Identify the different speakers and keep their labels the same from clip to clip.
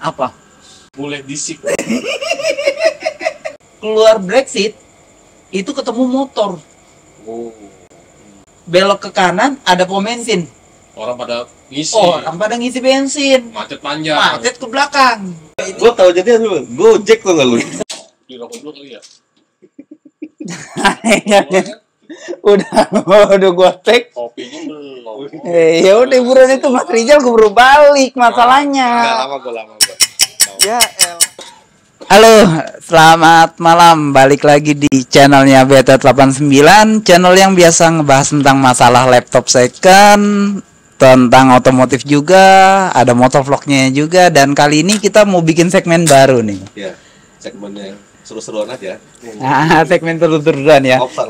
Speaker 1: Apa?
Speaker 2: Mulai disik.
Speaker 1: Keluar Brexit itu ketemu motor.
Speaker 2: Oh.
Speaker 1: Belok ke kanan ada pom bensin.
Speaker 2: Orang pada ngisi.
Speaker 1: Orang pada ngisi bensin.
Speaker 2: Macet panjang.
Speaker 1: Macet ke belakang.
Speaker 3: Gue tahu jadi lu, Gojek tuh nggak lu?
Speaker 2: Di rokok dulu kali ya.
Speaker 1: udah gua tag.
Speaker 2: Kopinya belum.
Speaker 1: Ya udah hiburan itu Mas Rizal keburu balik masalahnya.
Speaker 3: Gue lama.
Speaker 1: Ya halo, selamat malam. Balik lagi di channelnya BT89, channel yang biasa ngebahas tentang masalah laptop second, tentang otomotif juga, ada motovlognya juga. Dan kali ini kita mau bikin segmen baru nih.
Speaker 3: Ya, segmennya seru-seruan aja.
Speaker 1: Nah, segmen teruturan ya.
Speaker 3: Ngopsan.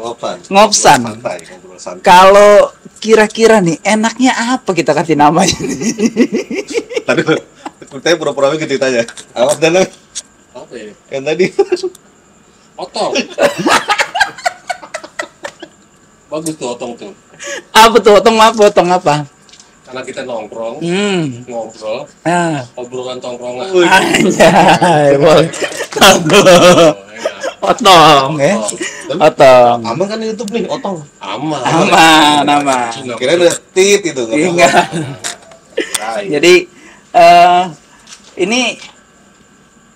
Speaker 1: Ngopsan.
Speaker 3: Ngobrol santai.
Speaker 1: Kalau kira-kira nih enaknya apa kita kasih namanya?
Speaker 3: Tadi kita pura-pura gitu ditanya. Awas dan
Speaker 2: Apa ya?
Speaker 3: yang tadi.
Speaker 2: Otong. Bagus tuh otong tuh.
Speaker 1: Apa tuh? Otong apa?
Speaker 2: Karena kita nongkrong, ngobrol, obrolan tongkrongan.
Speaker 1: Anjay, boleh.
Speaker 2: Oh, enak.
Speaker 1: Otong ya. Otong.
Speaker 3: Aman kan YouTube nih, otong.
Speaker 2: Aman.
Speaker 1: Aman.
Speaker 3: Kirain udah tit itu.
Speaker 1: Enggak. Jadi ini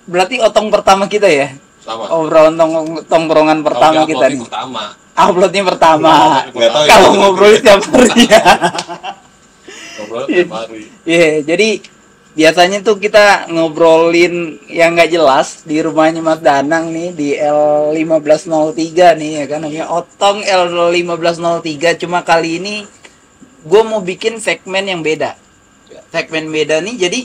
Speaker 1: berarti otong pertama kita ya?
Speaker 2: Sama.
Speaker 1: Obrolan tongkrongan pertama kita nih. Uploadnya pertama.
Speaker 3: Nggak tahu ya.
Speaker 1: Kalau ngobrol setiap hari ya.
Speaker 2: Ngobrol tiap hari.
Speaker 1: Iya, jadi biasanya tuh kita ngobrolin yang nggak jelas di rumahnya Mas Danang nih di L1503 nih ya kan, namanya Otong L1503. Cuma kali ini gue mau bikin segmen yang beda. Segmen beda nih, jadi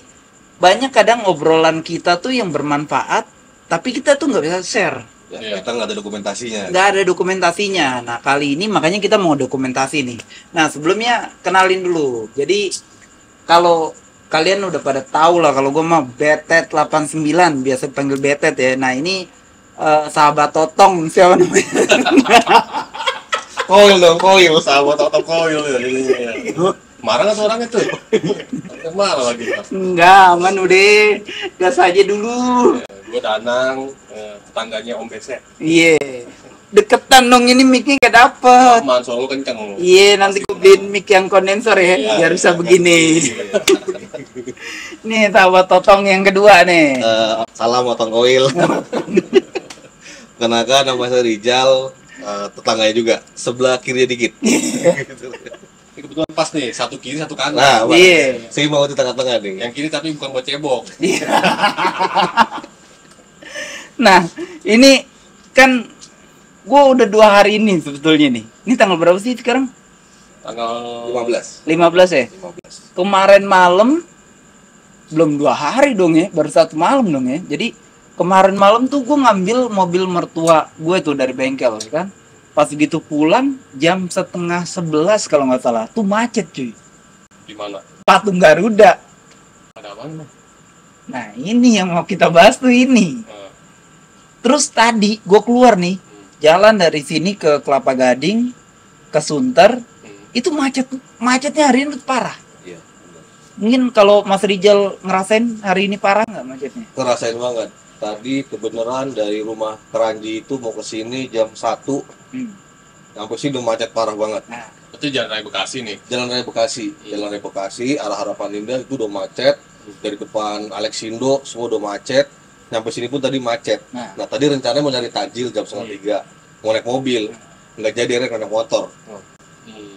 Speaker 1: banyak kadang obrolan kita tuh yang bermanfaat, tapi kita tuh nggak bisa share.
Speaker 3: Ya, kita nggak ada dokumentasinya.
Speaker 1: Nggak ada dokumentasinya. Nah kali ini makanya kita mau dokumentasi nih. Nah sebelumnya kenalin dulu. Jadi kalau kalian udah pada tahu lah kalau gue mah Betet89, biasa panggil Betet ya. Nah ini sahabat Totong, siapa namanya?
Speaker 3: Koil sahabat otong koil ya.
Speaker 2: Marah nggak tuh orang itu? Marah lagi.
Speaker 1: Enggak, aman udah. Gas aja dulu.
Speaker 2: Gue Danang, tetangganya Om Beset.
Speaker 1: Iya. Deketan dong, ini mic-nya nggak dapet.
Speaker 2: Aman, soalnya kenceng.
Speaker 1: Iya, nanti gue beliin mic yang kondensor ya, biar bisa begini. Nih, sahabat Totong yang kedua nih.
Speaker 3: Salam otong koil. Kenakan nama saya Rizal, tetangganya juga, sebelah kiri dikit.
Speaker 2: Ini kebetulan pas nih, satu kiri, satu kanan.
Speaker 3: Nah,
Speaker 1: Iya.
Speaker 3: saya mau di tengah-tengah nih.
Speaker 2: Yang kiri tapi bukan buat cebok.
Speaker 1: Nah, ini kan gue udah 2 hari ini sebetulnya nih. Ini tanggal berapa sih sekarang?
Speaker 2: Tanggal
Speaker 3: 15.
Speaker 1: 15 ya? Kemarin malam, belum 2 hari dong ya, baru 1 malam dong ya. Jadi kemarin malam tuh gue ngambil mobil mertua gue tuh dari bengkel kan. Pas gitu pulang jam 10:30 kalau nggak salah, tuh macet cuy.
Speaker 2: di mana?
Speaker 1: Patung Garuda.
Speaker 2: Ada apa nih?
Speaker 1: Nah ini yang mau kita bahas tuh ini. Terus tadi gue keluar nih, jalan dari sini ke Kelapa Gading, ke Sunter, itu macetnya hari ini parah.
Speaker 3: Iya.
Speaker 1: Mungkin kalau Mas Rizal ngerasain hari ini parah nggak macetnya?
Speaker 3: Ngerasain banget. Tadi kebenaran dari rumah Keranji itu mau ke sini jam 1. Sampai sini udah macet parah banget.
Speaker 1: Nah,
Speaker 2: Itu Jalan Raya Bekasi nih.
Speaker 3: Jalan Raya Bekasi, arah Harapan Indah itu udah macet. Dari depan Alexindo semua udah macet. Sampai sini pun tadi macet. Nah tadi rencananya mau nyari tajil jam 2:30. Mau naik mobil. Nggak jadi, akhirnya naik motor.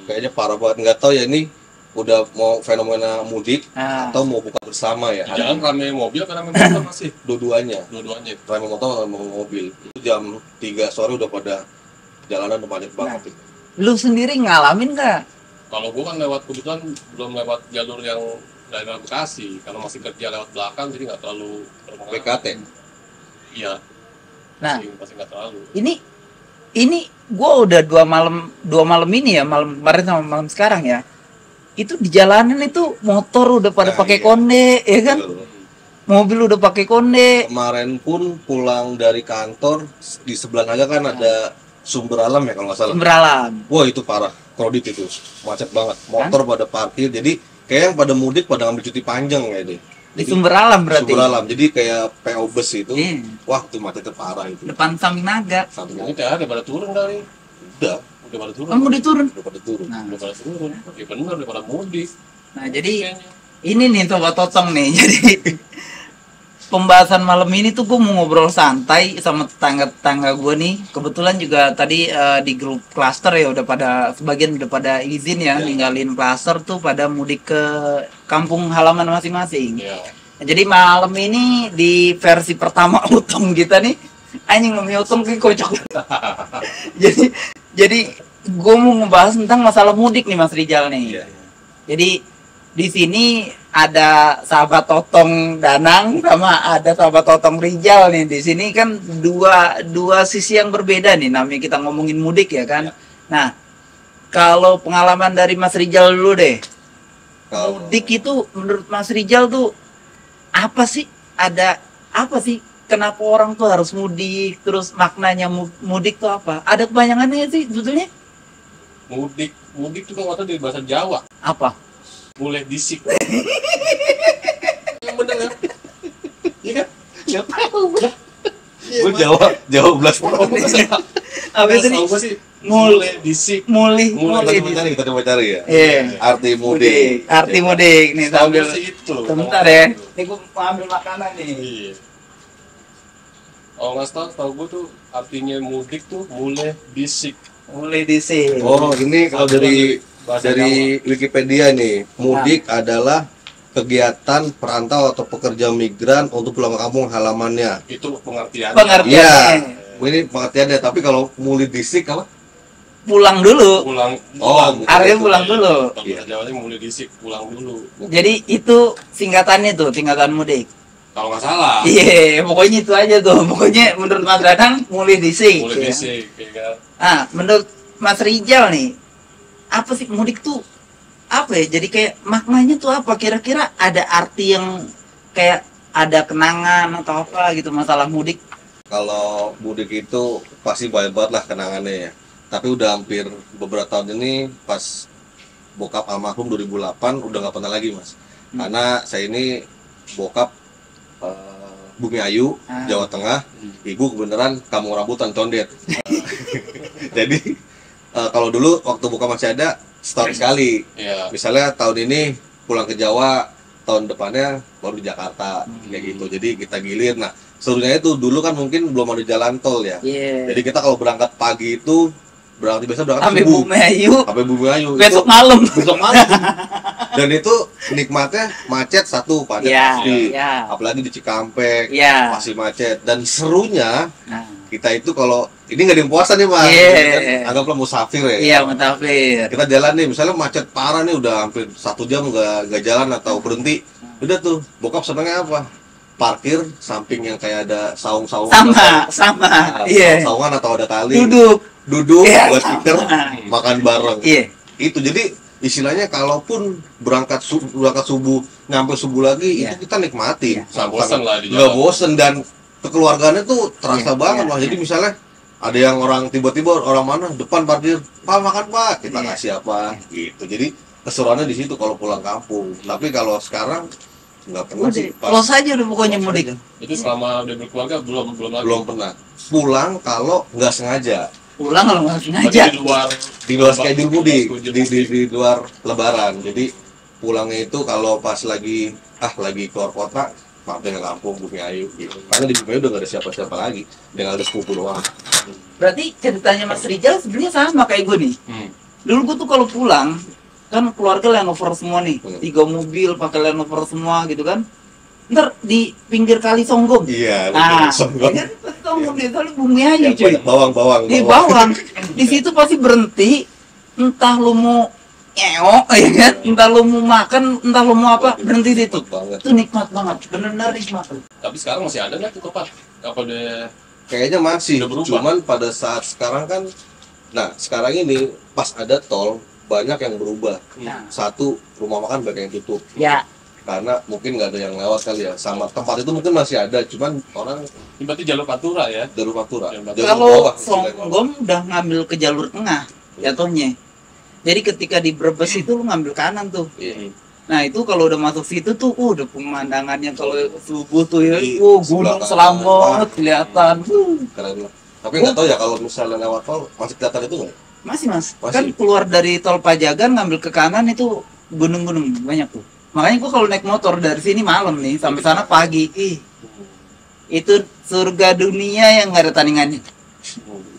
Speaker 3: Kayaknya parah banget. Nggak tahu ya ini udah mau fenomena mudik atau mau buka bersama ya.
Speaker 2: Di jalan rame mobil karena rame motor masih.
Speaker 3: Dua-duanya.
Speaker 2: Dua-duanya.
Speaker 3: Rame motor sama mobil. Itu jam 3 sore udah pada jalanan udah macet banget.
Speaker 1: lu sendiri ngalamin nggak?
Speaker 2: Kalau gua kan kebetulan belum lewat jalur yang daerah Bekasi, karena masih kerja lewat belakang jadi nggak terlalu berpengaruh.
Speaker 3: PKT.
Speaker 2: Iya.
Speaker 1: Nah,
Speaker 2: Pasti nggak terlalu.
Speaker 1: ini gue udah 2 malam ini ya, malam kemarin sama malam sekarang ya. Itu di jalanan itu motor udah pada pakai konde, ya kan?
Speaker 3: Betul.
Speaker 1: Mobil udah pakai konde.
Speaker 3: Kemarin pun pulang dari kantor di sebelah aja kan ada Sumber Alam ya kalau nggak salah.
Speaker 1: Sumber Alam.
Speaker 3: Wah itu parah, kredit itu macet banget. Motor pada parkir, jadi kayak yang pada mudik pada ngambil cuti panjang kayak deh.
Speaker 1: Di sumber alam berarti.
Speaker 3: Sumber alam. Jadi kayak PO bus itu.
Speaker 1: Iya.
Speaker 3: Wah, itu macetnya parah itu.
Speaker 1: Depan samping naga.
Speaker 3: Sampingnya
Speaker 2: Ini THR udah pada turun kali.
Speaker 3: udah
Speaker 2: Udah pada turun.
Speaker 1: Kamu diturun.
Speaker 3: udah pada turun.
Speaker 1: Nah,
Speaker 2: Udah pada turun. Ya bener, udah pada mudik.
Speaker 1: nah jadi
Speaker 2: Kayaknya.
Speaker 1: ini nih Sobat Totong nih. Jadi pembahasan malam ini tuh gue mau ngobrol santai sama tetangga-tetangga gue nih. Kebetulan juga tadi di grup klaster ya udah pada sebagian udah pada izin ya ninggalin klaster tuh pada mudik ke kampung halaman masing-masing.
Speaker 2: Ya.
Speaker 1: Nah, jadi malam ini di versi pertama Utong kita nih anjing namanya Utong kayak kocok. jadi gue mau ngebahas tentang masalah mudik nih Mas Rijal nih.
Speaker 3: Iya.
Speaker 1: Jadi di sini ada sahabat Totong Danang sama ada sahabat Totong Rijal nih. Di sini kan dua sisi yang berbeda nih namanya kita ngomongin mudik ya kan.
Speaker 3: Ya.
Speaker 1: Nah, kalau pengalaman dari Mas Rijal dulu deh.
Speaker 3: Kalau
Speaker 1: Mudik itu menurut Mas Rijal tuh apa sih? Ada apa sih? Kenapa orang tuh harus mudik? Terus maknanya mudik tuh apa? Ada kepanjangannya sih sebetulnya?
Speaker 2: Mudik itu kan dari bahasa Jawa.
Speaker 1: Apa?
Speaker 2: Mulai disik. Yang bener ya? Iya kan?
Speaker 1: Nggak tahu.
Speaker 3: gue Jawa belas.
Speaker 1: Apa itu nih?
Speaker 2: Tahu gua sih
Speaker 1: Mulai
Speaker 2: disik.
Speaker 1: Mulai
Speaker 3: Kita coba cari ya.
Speaker 1: Iya.
Speaker 3: Arti mudik.
Speaker 1: Arti mudik nih sambil
Speaker 2: Tahu sih itu.
Speaker 1: sebentar ya. Ini gue mau ambil makanan nih.
Speaker 2: Iya. Oh nggak tahu gue tuh artinya mudik tuh mulai disik.
Speaker 1: Mulai di sini.
Speaker 3: Oh, ini kalau dari
Speaker 2: Bahasa
Speaker 3: Wikipedia nih, mudik adalah kegiatan perantau atau pekerja migran untuk pulang ke kampung halamannya.
Speaker 2: Itu pengertiannya.
Speaker 1: Pengertiannya.
Speaker 3: Iya, ini pengertiannya. Tapi kalau mulai disik apa?
Speaker 1: Pulang dulu.
Speaker 2: Pulang.
Speaker 3: Oh,
Speaker 1: Artinya pulang dulu.
Speaker 2: Kalau bahasa Jawanya mulai disik, pulang dulu.
Speaker 1: Jadi itu singkatannya tuh, singkatan mudik.
Speaker 2: Kalau nggak salah.
Speaker 1: Iya, pokoknya itu aja tuh. Pokoknya menurut Mas Danang mulai disik.
Speaker 2: Mulai
Speaker 1: ya.
Speaker 2: disik, ya kan?
Speaker 1: Ah, menurut Mas Rijal nih, apa sih mudik tuh? Apa ya? Jadi kayak maknanya tuh apa? Kira-kira ada arti yang kayak ada kenangan atau apa gitu masalah mudik?
Speaker 3: Kalau mudik itu pasti banyak banget lah kenangannya ya. Tapi udah hampir beberapa tahun ini pas bokap almarhum 2008 udah nggak pernah lagi mas. Karena saya ini bokap Bumi Ayu, Jawa Tengah, ibu kebenaran kampung rambutan Condet. Jadi kalau dulu waktu buka masih ada setahun sekali.
Speaker 2: Iya.
Speaker 3: Misalnya tahun ini pulang ke Jawa, tahun depannya baru di Jakarta kayak gitu. Jadi kita gilir. Nah, serunya itu dulu kan mungkin belum ada jalan tol ya.
Speaker 1: Iya.
Speaker 3: Jadi kita kalau berangkat pagi itu biasa berangkat
Speaker 1: Sampai
Speaker 3: subuh.
Speaker 1: Bumi Ayu.
Speaker 3: Sampai Bumi Ayu.
Speaker 1: Besok
Speaker 3: Itu
Speaker 1: malam.
Speaker 3: besok malam. Dan itu nikmatnya macet satu, padat
Speaker 1: Iya,
Speaker 3: pasti.
Speaker 1: iya.
Speaker 3: Apalagi di Cikampek
Speaker 1: Iya.
Speaker 3: masih macet. Dan serunya
Speaker 1: Nah,
Speaker 3: kita itu kalau ini nggak ada yang puasa nih mas,
Speaker 1: Iya.
Speaker 3: kan, anggaplah musafir ya.
Speaker 1: iya, mutafir.
Speaker 3: Kita jalan nih, misalnya macet parah nih, udah hampir 1 jam nggak jalan atau berhenti. Udah tuh, bokap senengnya apa? Parkir samping yang kayak ada saung-saungan.
Speaker 1: Sama. Iya.
Speaker 3: Saungan atau ada tali.
Speaker 1: Duduk.
Speaker 3: Duduk,
Speaker 1: Iya.
Speaker 3: buat speaker, makan bareng.
Speaker 1: Iya.
Speaker 3: Itu jadi istilahnya kalaupun berangkat subuh nyampe subuh lagi
Speaker 1: Iya.
Speaker 3: itu kita nikmati.
Speaker 1: Iya.
Speaker 2: Nggak bosen lah di
Speaker 3: Nggak
Speaker 2: jalan.
Speaker 3: bosen dan kekeluargaannya tuh terasa
Speaker 1: Iya,
Speaker 3: banget
Speaker 1: iya,
Speaker 3: lah. Jadi
Speaker 1: iya.
Speaker 3: misalnya ada yang orang tiba-tiba orang mana depan parkir, Pak makan Pak, kita
Speaker 1: Iya.
Speaker 3: kasih apa gitu. Jadi keseruannya di situ kalau pulang kampung. Tapi kalau sekarang nggak pernah sih.
Speaker 1: Udah, close aja udah pokoknya mudik.
Speaker 2: Itu selama udah berkeluarga belum lagi.
Speaker 3: Belum pernah. Pulang kalau nggak sengaja.
Speaker 1: Pulang kalau nggak
Speaker 2: Berarti
Speaker 1: sengaja.
Speaker 2: di luar
Speaker 3: Di luar schedule mudik,
Speaker 2: schedule
Speaker 3: di
Speaker 2: mudik.
Speaker 3: luar lebaran. Jadi pulangnya itu kalau pas lagi keluar kota, mampir ke kampung Bumi Ayu gitu. Karena di Bumi Ayu udah gak ada siapa-siapa lagi, udah ada sepupu doang.
Speaker 1: Berarti ceritanya Mas Rijal sebenarnya sama kayak gue nih. Dulu gue tuh kalau pulang kan keluarga Land Rover semua nih, 3 mobil pakai Land Rover semua gitu kan. Ntar di pinggir kali Songgong.
Speaker 3: Iya,
Speaker 1: Ah,
Speaker 3: Songgong.
Speaker 1: kan Songgong di sana Bumi Ayu
Speaker 3: Yang
Speaker 1: cuy.
Speaker 3: banyak bawang.
Speaker 1: Di bawah. Di situ pasti berhenti. Entah lu mau nyeok, ya kan? Entah lu mau makan, entah lu mau apa, berhenti di situ.
Speaker 3: Nikmat banget.
Speaker 1: Itu nikmat banget, benar-benar nikmat.
Speaker 2: Tapi sekarang masih ada nggak tuh kapal? Kapal udah
Speaker 3: Kayaknya masih,
Speaker 2: Udah berubah.
Speaker 3: cuman pada saat sekarang kan, nah sekarang ini pas ada tol banyak yang berubah.
Speaker 1: Nah.
Speaker 3: Satu, rumah makan banyak yang tutup
Speaker 1: Ya,
Speaker 3: karena mungkin nggak ada yang lewat kali ya. Sama tempat itu mungkin masih ada, cuman orang
Speaker 2: ini berarti jalur Pantura ya?
Speaker 3: jalur Pantura.
Speaker 2: Jalur
Speaker 3: Jalur
Speaker 1: kalau
Speaker 3: bawah istilahnya.
Speaker 1: Songgong udah ngambil ke jalur tengah jatuhnya. Jadi ketika di Brebes itu lu ngambil kanan tuh.
Speaker 3: Iya.
Speaker 1: Nah itu kalau udah masuk situ tuh, udah pemandangannya kalau subuh tuh ya, gunung
Speaker 3: sebelah
Speaker 1: Selambot
Speaker 3: kanan.
Speaker 1: kelihatan.
Speaker 3: Keren lah. Tapi nggak tahu ya kalau misalnya lewat tol masih kelihatan itu nggak?
Speaker 1: Masih mas,
Speaker 3: Masih.
Speaker 1: kan keluar dari tol Pajagan ngambil ke kanan itu gunung-gunung banyak tuh. Makanya gua kalau naik motor dari sini malam nih sampai sana pagi, itu surga dunia yang nggak ada tandingannya.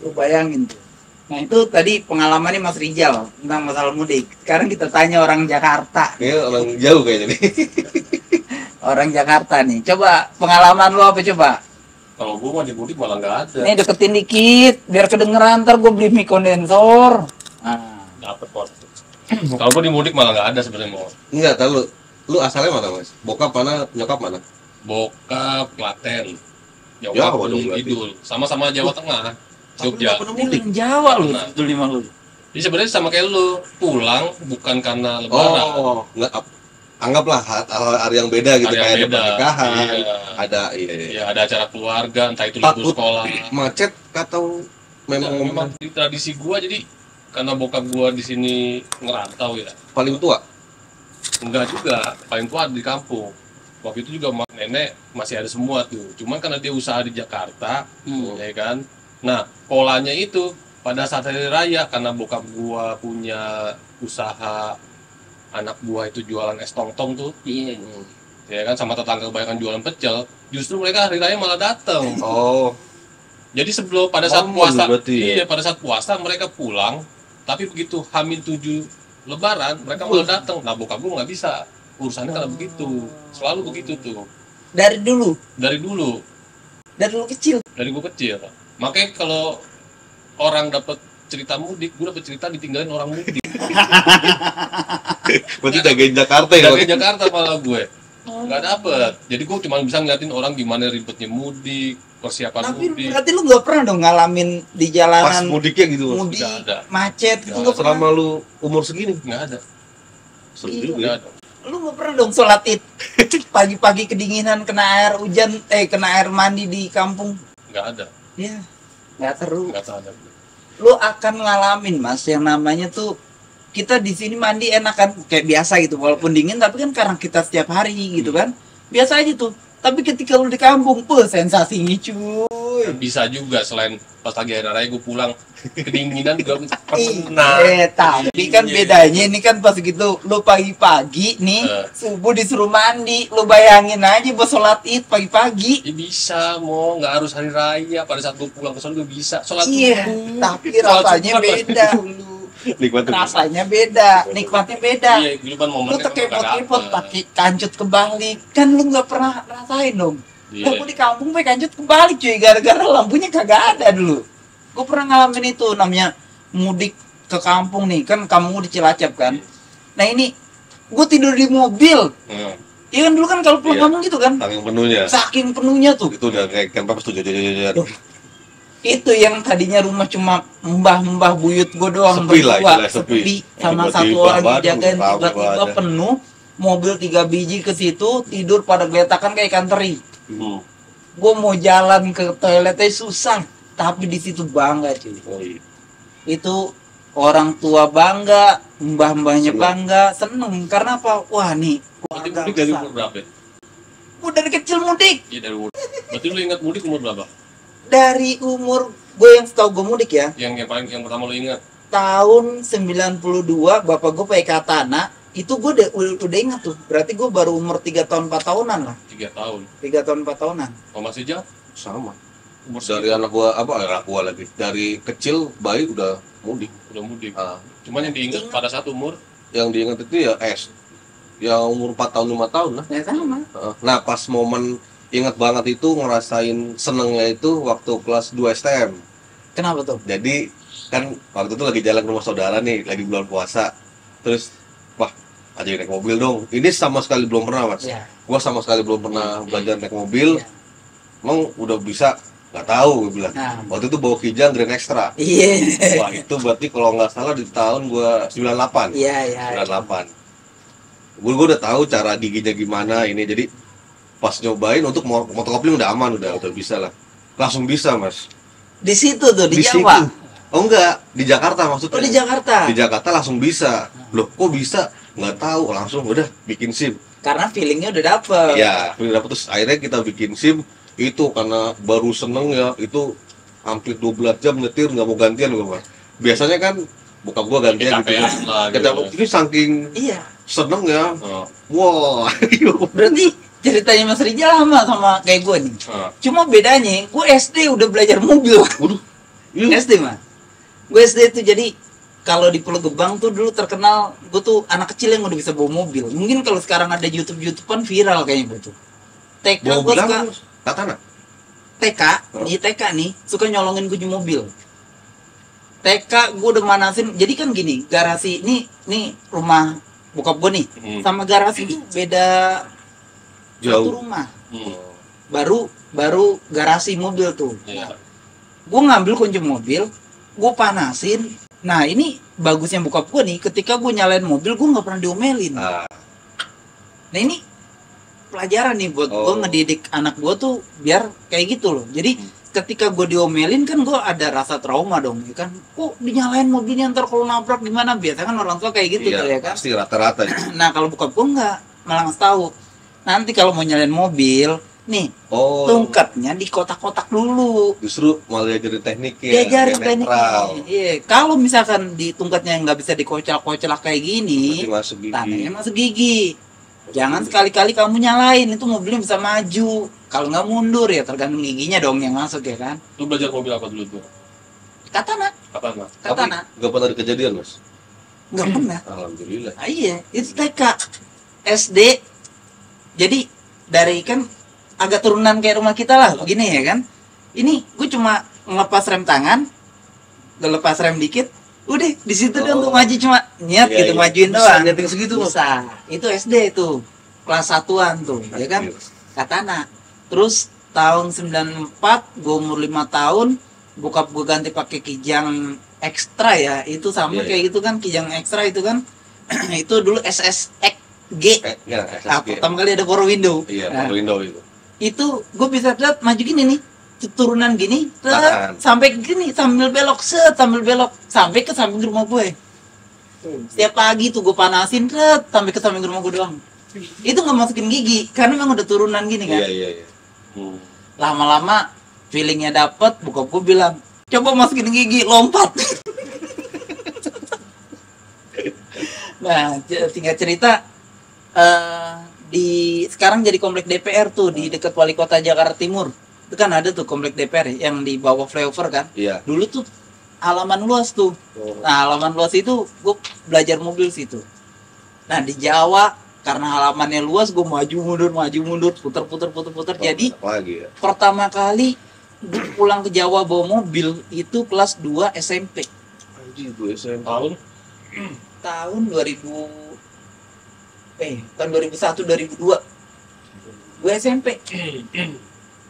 Speaker 1: Lu bayangin tuh. Nah itu tadi pengalamannya Mas Rijal tentang masalah mudik. Sekarang kita tanya orang Jakarta.
Speaker 3: Kayaknya orang jauh kayaknya nih.
Speaker 1: Orang Jakarta nih. Coba pengalaman lo apa coba?
Speaker 2: Kalau gue mah di mudik malah nggak ada.
Speaker 1: Nih deketin dikit biar kedengeran, ntar gue beli mie kondensor. Nah,
Speaker 2: Dapet kok. Kalau gue di mudik malah nggak ada sebenarnya mau.
Speaker 3: Enggak tahu lu asalnya mana mas? Bokap mana? Nyokap mana?
Speaker 2: Bokap Klaten,
Speaker 3: Jawa
Speaker 2: Nyokap
Speaker 3: dong
Speaker 2: Gunung
Speaker 3: berarti.
Speaker 2: Kidul, sama-sama Jawa Tengah, Jogja.
Speaker 3: pernah
Speaker 1: ini
Speaker 3: mudik.
Speaker 1: orang Jawa lu
Speaker 2: Nah.
Speaker 1: sebetulnya mah lu.
Speaker 2: Jadi sebenarnya sama kayak lu, pulang bukan karena lebaran.
Speaker 3: Oh, enggak. Anggaplah hari yang beda gitu,
Speaker 2: Hari yang
Speaker 3: kayak ada
Speaker 2: beda.
Speaker 3: pernikahan,
Speaker 2: Iya.
Speaker 3: ada iya.
Speaker 2: Ya ada acara keluarga, entah itu libur
Speaker 3: Takut
Speaker 2: sekolah.
Speaker 3: macet atau memang,
Speaker 2: Memang di tradisi gua, jadi karena bokap gua di sini ngerantau ya.
Speaker 3: paling tua?
Speaker 2: Enggak juga, paling tua di kampung. Waktu itu juga nenek masih ada semua tuh. Cuman karena dia usaha di Jakarta, ya kan. Nah, polanya itu pada saat hari raya, karena bokap gua punya usaha, anak buah itu jualan es tong-tong tuh,
Speaker 1: Iya.
Speaker 2: ya kan, sama tetangga kebanyakan jualan pecel. Justru mereka hari raya malah datang.
Speaker 3: Oh,
Speaker 2: Jadi sebelum pada saat
Speaker 3: Momen
Speaker 2: puasa,
Speaker 3: berarti ya?
Speaker 2: iya pada saat puasa mereka pulang, tapi begitu Hamil 7 Lebaran mereka malah datang. Nah bokap gue nggak bisa, urusannya karena begitu, selalu begitu tuh
Speaker 1: Dari dulu,
Speaker 2: dari dulu
Speaker 1: kecil.
Speaker 2: dari gue kecil. Makanya kalau orang dapat cerita mudik, gue dapat cerita ditinggalin orang mudik.
Speaker 3: berarti jagain Jakarta ya?
Speaker 2: Dari Jakarta malah gue nggak dapet. Jadi gue cuma bisa ngeliatin orang gimana ribetnya mudik, persiapan
Speaker 1: Tapi
Speaker 2: mudik.
Speaker 1: berarti lu nggak pernah dong ngalamin di
Speaker 3: Pas
Speaker 1: jalanan
Speaker 3: mudiknya gitu. Mas.
Speaker 1: mudik
Speaker 2: Nggak ada.
Speaker 1: macet gitu
Speaker 2: Nggak
Speaker 1: nggak pernah.
Speaker 3: Selama lu umur segini,
Speaker 2: Nggak ada,
Speaker 3: seru
Speaker 1: Iya.
Speaker 3: juga
Speaker 2: nggak
Speaker 3: ya.
Speaker 2: ada.
Speaker 1: Lu nggak pernah dong sholat id pagi-pagi kedinginan kena air hujan kena air mandi di kampung.
Speaker 2: Nggak ada,
Speaker 1: Ya nggak seru.
Speaker 2: nggak ada.
Speaker 1: Lu akan ngalamin mas yang namanya tuh kita di sini mandi enak kan kayak biasa gitu walaupun dingin tapi kan karena kita setiap hari gitu kan biasa aja tuh. Tapi ketika lu di kampung, sensasinya cuy.
Speaker 2: Bisa juga selain pas lagi hari raya gue pulang kedinginan juga pernah.
Speaker 1: Tapi kan
Speaker 2: Iya.
Speaker 1: bedanya ini kan pas gitu lu pagi-pagi nih subuh disuruh mandi, lu bayangin aja buat sholat id pagi-pagi.
Speaker 2: Ya bisa, mau nggak harus hari raya, pada saat gue pulang ke sana gue bisa sholat
Speaker 1: Iya,
Speaker 2: subuh.
Speaker 1: tapi
Speaker 2: Sholat
Speaker 1: rasanya
Speaker 2: subuh kan
Speaker 1: beda.
Speaker 2: dulu.
Speaker 3: Nikmatin.
Speaker 1: Rasanya beda, nikmatnya beda.
Speaker 2: Iya, dulu kan
Speaker 1: Lu
Speaker 2: momennya
Speaker 1: tekepot-kepot pakai kancut kebalik, kan lu nggak pernah rasain dong.
Speaker 2: Iya.
Speaker 1: Lah gua di kampung pakai kancut kebalik cuy, gara-gara lampunya kagak ada dulu. Gue pernah ngalamin itu namanya mudik ke kampung nih, kan kampung di Cilacap kan. Nah ini gue tidur di mobil. Iya kan dulu kan kalau pulang
Speaker 3: Iya.
Speaker 1: kampung gitu kan,
Speaker 3: Saking penuhnya.
Speaker 1: saking penuhnya tuh.
Speaker 3: Itu udah kayak kan pas tuh jajan.
Speaker 1: Itu yang tadinya rumah cuma mbah-mbah buyut gue doang
Speaker 3: Sepi lah,
Speaker 1: berdua,
Speaker 3: istilah sepi.
Speaker 1: sama
Speaker 3: Tiba-tiba
Speaker 1: satu orang
Speaker 3: baru
Speaker 1: dijagain,
Speaker 3: tahu
Speaker 1: tiba-tiba
Speaker 3: ada.
Speaker 1: penuh mobil 3 biji ke situ tidur pada geletakan kayak ikan teri. Gue mau jalan ke toiletnya susah, tapi di situ bangga cuy.
Speaker 3: Oh, iya.
Speaker 1: Itu orang tua bangga, mbah-mbahnya
Speaker 3: Seneng.
Speaker 1: bangga, seneng karena apa? Wah nih,
Speaker 2: Berarti
Speaker 1: keluarga
Speaker 2: mudik dari
Speaker 1: besar.
Speaker 2: umur berapa? Ya?
Speaker 1: Gua dari kecil mudik.
Speaker 2: Iya dari umur. Berarti lu ingat mudik umur berapa?
Speaker 1: Dari umur gue yang setahu gue mudik ya,
Speaker 2: Yang pertama lu ingat?
Speaker 1: tahun 92 bapak gue pakai katana, itu gue udah ingat tuh. Berarti gue baru umur 3 tahun 4 tahunan lah.
Speaker 2: 3 tahun.
Speaker 1: 3 tahun 4 tahunan.
Speaker 2: Oh masih jauh?
Speaker 3: Sama.
Speaker 2: Umur
Speaker 3: Dari anak gua anak gua lagi. Dari kecil bayi udah mudik.
Speaker 2: udah mudik.
Speaker 3: Ah,
Speaker 2: Cuman yang diingat pada saat umur
Speaker 3: yang diingat itu ya S. Yang umur 4 tahun 5 tahun lah.
Speaker 1: Ya sama.
Speaker 3: Nah, pas momen ingat banget itu ngerasain senengnya itu waktu kelas 2 STM.
Speaker 1: Kenapa tuh?
Speaker 3: Jadi kan waktu itu lagi jalan ke rumah saudara nih, lagi bulan puasa. Terus wah, ajakin naik mobil dong. Ini sama sekali belum pernah, Mas.
Speaker 1: Ya.
Speaker 3: Gua sama sekali belum pernah belajar naik mobil.
Speaker 1: Iya.
Speaker 3: Emang udah bisa? Nggak tahu, gue bilang.
Speaker 1: Nah.
Speaker 3: Waktu itu bawa Kijang Grand Extra.
Speaker 1: Iya.
Speaker 3: Wah, itu berarti kalau nggak salah di tahun gua 98.
Speaker 1: Iya, iya.
Speaker 3: 98. Gue udah tahu cara giginya gimana ini. Jadi pas nyobain untuk motokopling udah aman, udah bisa lah. Langsung bisa, Mas.
Speaker 1: Di situ tuh di
Speaker 3: situ.
Speaker 1: Jawa.
Speaker 3: Oh enggak, di Jakarta maksudnya.
Speaker 1: Oh di Jakarta.
Speaker 3: Di Jakarta langsung bisa. Loh, kok bisa? nggak tahu, langsung udah bikin SIM.
Speaker 1: Karena feelingnya udah dapet.
Speaker 3: Ya, feeling dapet, terus akhirnya kita bikin SIM itu karena baru seneng ya, itu hampir 12 jam nyetir nggak mau gantian gue Mas. Biasanya kan bokap gua gantian gitu. Ini saking seneng ya. Wah,
Speaker 1: berarti ceritanya Mas Rijal sama kayak gue nih. Cuma bedanya, gue SD udah belajar mobil.
Speaker 3: Waduh,
Speaker 1: SD mah. Gue SD itu jadi kalau di Pulau Gebang tuh dulu terkenal, gue tuh anak kecil yang udah bisa bawa mobil. Mungkin kalau sekarang ada YouTubean viral kayaknya gue tuh. TK gue suka
Speaker 3: katana.
Speaker 1: TK, nih suka nyolongin kunci mobil. TK gue udah manasin, jadi kan gini, garasi ini rumah bokap gue nih, sama garasi itu beda
Speaker 3: jauh.
Speaker 1: Satu rumah. Baru garasi mobil tuh. Gue ngambil kunci mobil, gue panasin. Nah ini bagusnya bokap gue nih, ketika gue nyalain mobil gue nggak pernah diomelin. Nah ini pelajaran nih buat gue ngedidik anak gue tuh biar kayak gitu loh. Jadi ketika gue diomelin kan gue ada rasa trauma dong, ya kan? Kok dinyalain mobilnya, ntar kalau nabrak gimana? Biasa kan orang tua kayak gitu, ya kan?
Speaker 3: Pasti rata-rata.
Speaker 1: Nah kalau bokap gue nggak, malah ngasih tahu. Nanti kalau mau nyalain mobil, nih tungkatnya di kotak-kotak dulu.
Speaker 3: Justru malah diajarin tekniknya.
Speaker 1: Diajarin tekniknya. Iya. Kalau misalkan di tungkatnya nggak bisa dikocak-kocak kayak gini, tanahnya masuk gigi. Jangan sekali-kali kamu nyalain, itu mobilnya bisa maju. Kalau nggak mundur ya tergantung giginya dong yang masuk, ya kan.
Speaker 2: Lu belajar mobil apa dulu tuh?
Speaker 1: Katana.
Speaker 3: Nggak pernah ada kejadian Mas?
Speaker 1: Nggak pernah.
Speaker 3: Alhamdulillah.
Speaker 1: Iya, itu TK, SD. Jadi dari kan agak turunan kayak rumah kita lah, begini ya kan. Ini gue cuma ngelepas rem tangan, ngelepas rem dikit, udah di situ dia untuk maju cuma niat gitu, majuin doang.
Speaker 3: Nyeting segitu
Speaker 1: bisa. Itu SD tuh, kelas 1-an tuh, ya kan. Katana. Terus tahun 94, gue umur 5 tahun, bokap gue ganti pakai kijang ekstra ya. Itu sama kayak gitu kan, kijang ekstra itu kan. Itu dulu SSX-G. Pertama kali ada power window.
Speaker 3: Iya, power window itu.
Speaker 1: Itu gue bisa lihat maju gini nih, turunan gini, sampai gini sambil belok, sampai ke samping rumah gue. Setiap pagi tuh gue panasin, sampai ke samping rumah gue doang. Itu nggak masukin gigi, karena memang udah turunan gini kan.
Speaker 3: Iya.
Speaker 1: Lama-lama feelingnya dapet, bokap gue bilang, coba masukin gigi, lompat. Nah, tinggal cerita. Sekarang jadi komplek DPR tuh di dekat Wali Kota Jakarta Timur. Itu kan ada tuh komplek DPR yang di bawah flyover kan.
Speaker 3: Iya.
Speaker 1: Dulu tuh halaman luas tuh. Nah halaman luas itu gue belajar mobil situ. Nah di Jawa karena halamannya luas gue maju mundur puter. Jadi pertama kali gue pulang ke Jawa bawa mobil itu kelas 2 SMP.
Speaker 3: Anjir, 2 SMP.
Speaker 1: Tahun 2001 2002 gue SMP.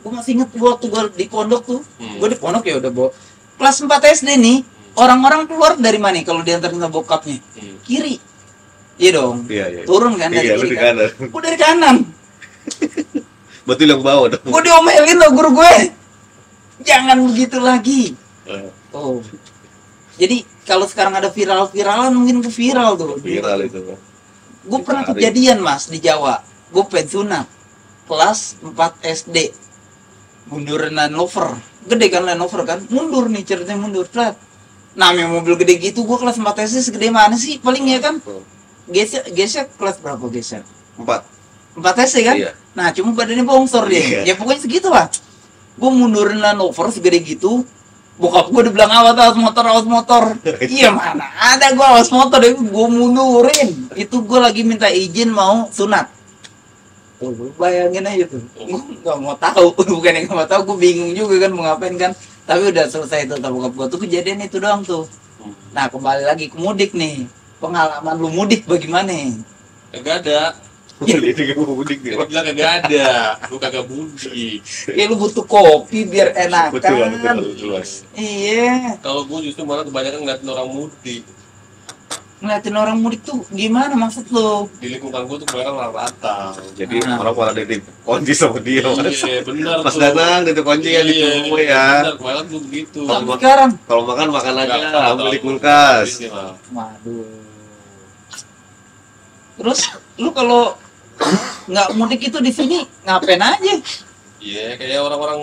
Speaker 1: Gue masih inget waktu gue di pondok tuh. Gue di pondok ya udah bawa kelas 4 SD nih. Orang-orang keluar dari mana kalau diantarin sama bokapnya? Kiri. Iya dong.
Speaker 3: Iya.
Speaker 1: Turun kan dari kiri kan. Gue dari kanan.
Speaker 3: Betul yang bawa dong.
Speaker 1: Gue diomelin loh guru gue. Jangan begitu lagi. Jadi kalau sekarang ada viral-viralan mungkin gue viral tuh.
Speaker 3: Viral itu.
Speaker 1: Gue pernah kejadian Mas di Jawa. Gue pensiunan kelas 4 SD. Mundurin Land Rover. Gede kan Land Rover kan? Mundur nih ceritanya mundur. Namanya mobil gede gitu gue kelas 4 SD segede mana sih? Paling ya kan? Gesek kelas berapa gesek? 4 SD kan? Iya. Nah cuma badannya bongsor dia. Ya pokoknya segitulah. Gue mundurin Land Rover segede gitu. Bokap gue udah bilang awas motor. Iya mana ada gue awas motor, gue mundurin. Itu gue lagi minta izin mau sunat. Bayangin aja tuh, gue nggak mau tahu, bukan yang nggak mau tahu, gue bingung juga kan mau ngapain kan. Tapi udah selesai tuh, bokap gue tuh kejadian itu doang tuh. Nah kembali lagi ke mudik nih, pengalaman lu mudik bagaimana?
Speaker 2: Kagak ada.
Speaker 3: Mudik dia.
Speaker 2: Bilang kagak ada, lu kagak mudik.
Speaker 1: Ya lu butuh kopi biar enakan.
Speaker 3: Betul.
Speaker 1: Iya.
Speaker 2: Kalau gue justru malah kebanyakan ngeliatin orang mudik.
Speaker 1: Ngeliatin orang mudik tuh gimana maksud lu?
Speaker 2: Di lingkungan gue tuh kebanyakan rata.
Speaker 3: Jadi orang pada titip kunci sama dia.
Speaker 2: Iya benar.
Speaker 3: Pas datang titip kunci ya di rumah ya.
Speaker 2: Benar, kebanyakan tuh begitu.
Speaker 1: Sekarang
Speaker 3: kalau makan aja, ambil di kulkas.
Speaker 1: Waduh. Terus lu kalau nggak mudik itu di sini ngapain aja?
Speaker 2: Iya, kayak orang-orang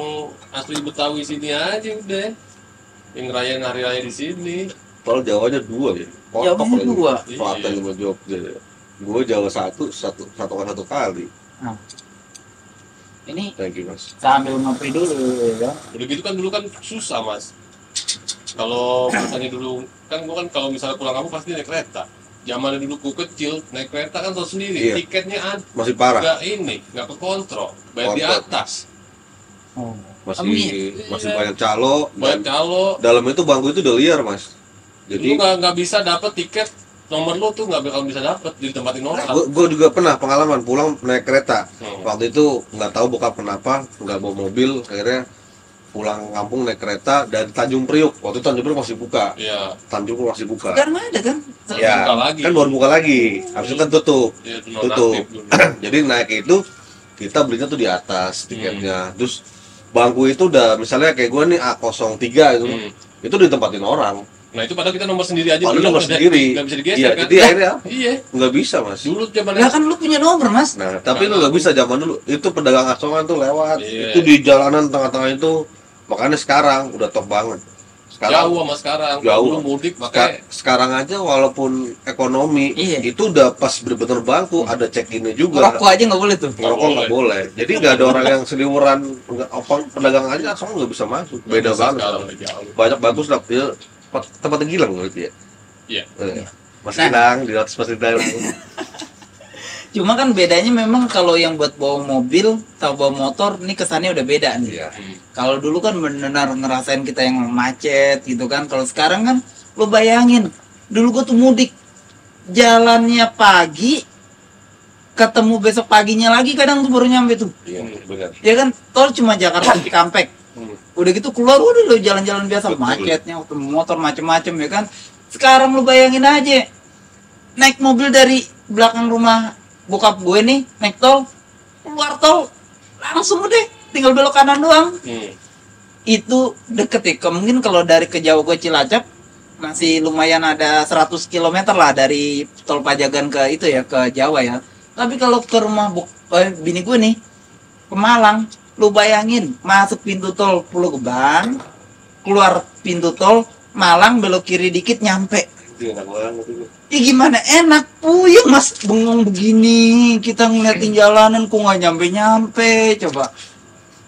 Speaker 2: asli Betawi sini aja udah. Yang ngerayain hari raya di sini.
Speaker 3: Kalau Jawanya 2 ya.
Speaker 1: Jawanya 2.
Speaker 3: Selatan sama Jogja. Gue Jawa satu kali.
Speaker 1: Nah. Ini
Speaker 3: Thank you, Mas.
Speaker 1: sambil ngopi dulu ya.
Speaker 2: Udah gitu kan dulu kan susah, Mas. Kalau misalnya dulu kan gua kan kalau misalnya pulang kampung pasti naik kereta. Zaman dulu ku kecil naik kereta kan tahu sendiri,
Speaker 3: Iya.
Speaker 2: tiketnya ada
Speaker 3: Masih parah.
Speaker 2: nggak kekontrol, bayar di
Speaker 3: Kontrol.
Speaker 2: atas.
Speaker 1: Oh.
Speaker 3: Masih banyak calo.
Speaker 2: Bayar
Speaker 3: Dan
Speaker 2: calo,
Speaker 3: dalam itu bangku itu udah liar, Mas.
Speaker 2: lu
Speaker 3: Jadi
Speaker 2: nggak bisa dapet tiket nomor lu tuh nggak bakal bisa dapet di tempatin orang.
Speaker 3: gue juga pernah pengalaman pulang naik kereta.
Speaker 2: Hmm.
Speaker 3: Waktu itu nggak tahu bokap kenapa nggak bawa mobil, akhirnya pulang kampung naik kereta dari Tanjung Priuk. Waktu itu Tanjung Priuk masih buka.
Speaker 2: Iya,
Speaker 3: Tanjung Priuk masih buka.
Speaker 1: Sekarang ada kan?
Speaker 3: Ya,
Speaker 2: buka lagi.
Speaker 3: kan baru buka lagi. Habis itu kan tutup.
Speaker 2: Iya, itu
Speaker 3: Tutup.
Speaker 2: nonaktif dulu.
Speaker 3: Jadi naik itu kita belinya tuh di atas tiketnya. Terus bangku itu udah misalnya kayak gue nih A03 itu. Itu ditempatin orang.
Speaker 2: Nah itu padahal kita nomor sendiri aja.
Speaker 3: Padahal
Speaker 2: dulu
Speaker 3: nomor sendiri.
Speaker 2: Nggak bisa digeser
Speaker 3: Iya,
Speaker 2: kan?
Speaker 3: jadi akhirnya
Speaker 2: Iya.
Speaker 3: nggak bisa, Mas.
Speaker 2: Dulu zaman
Speaker 1: Ya kan lu punya nomor, Mas.
Speaker 3: Nah, tapi itu nggak bisa zaman dulu. Itu pedagang asongan tuh lewat.
Speaker 2: Iya.
Speaker 3: Itu di jalanan tengah-tengah itu. Makanya sekarang udah top banget. Sekarang
Speaker 2: jauh sama sekarang.
Speaker 3: Jauh.
Speaker 2: Dulu mudik makanya
Speaker 3: sekarang aja walaupun ekonomi
Speaker 1: Iya.
Speaker 3: itu udah pas bener-bener bangku ada check-innya juga.
Speaker 1: Rokok aja nggak boleh tuh.
Speaker 3: Ngerokok nggak boleh. Jadi nggak ada orang yang seliweran, nggak apa pedagang aja asongan nggak bisa masuk. Beda
Speaker 2: bisa
Speaker 3: banget.
Speaker 2: sekarang,
Speaker 3: sekarang.
Speaker 2: jauh.
Speaker 3: Banyak bagus lah. Ya, tempatnya Gilang gitu ya.
Speaker 2: Iya.
Speaker 3: Mas
Speaker 1: Nah.
Speaker 3: Gilang di atas Mas Gilang.
Speaker 1: Cuma kan bedanya memang kalau yang buat bawa mobil atau bawa motor ini kesannya udah beda nih.
Speaker 3: Iya.
Speaker 1: Kalau dulu kan benar ngerasain kita yang macet gitu kan. Kalau sekarang kan lo bayangin, dulu gua tuh mudik jalannya pagi, ketemu besok paginya lagi kadang tuh baru nyampe tuh.
Speaker 3: Iya, benar.
Speaker 1: Ya kan tol cuma Jakarta Cikampek. Udah gitu keluar udah lo jalan-jalan biasa,
Speaker 3: Betul.
Speaker 1: macetnya waktu motor macem-macem ya kan. Sekarang lo bayangin aja naik mobil dari belakang rumah bokap gue nih, naik tol, keluar tol langsung udah tinggal belok kanan doang. Itu deket ya, mungkin kalau dari ke Jawa gue Cilacap masih lumayan ada 100 km lah dari tol Pajagan ke itu ya, ke Jawa ya. Tapi kalau ke rumah bini gue nih ke Malang, lu bayangin masuk pintu tol Pulau Gebang, keluar pintu tol Malang, belok kiri dikit nyampe.
Speaker 3: Iya, enak banget itu.
Speaker 1: Ya gimana enak, puyeng Mas, bengong begini kita ngeliatin jalanan kok nggak nyampe coba.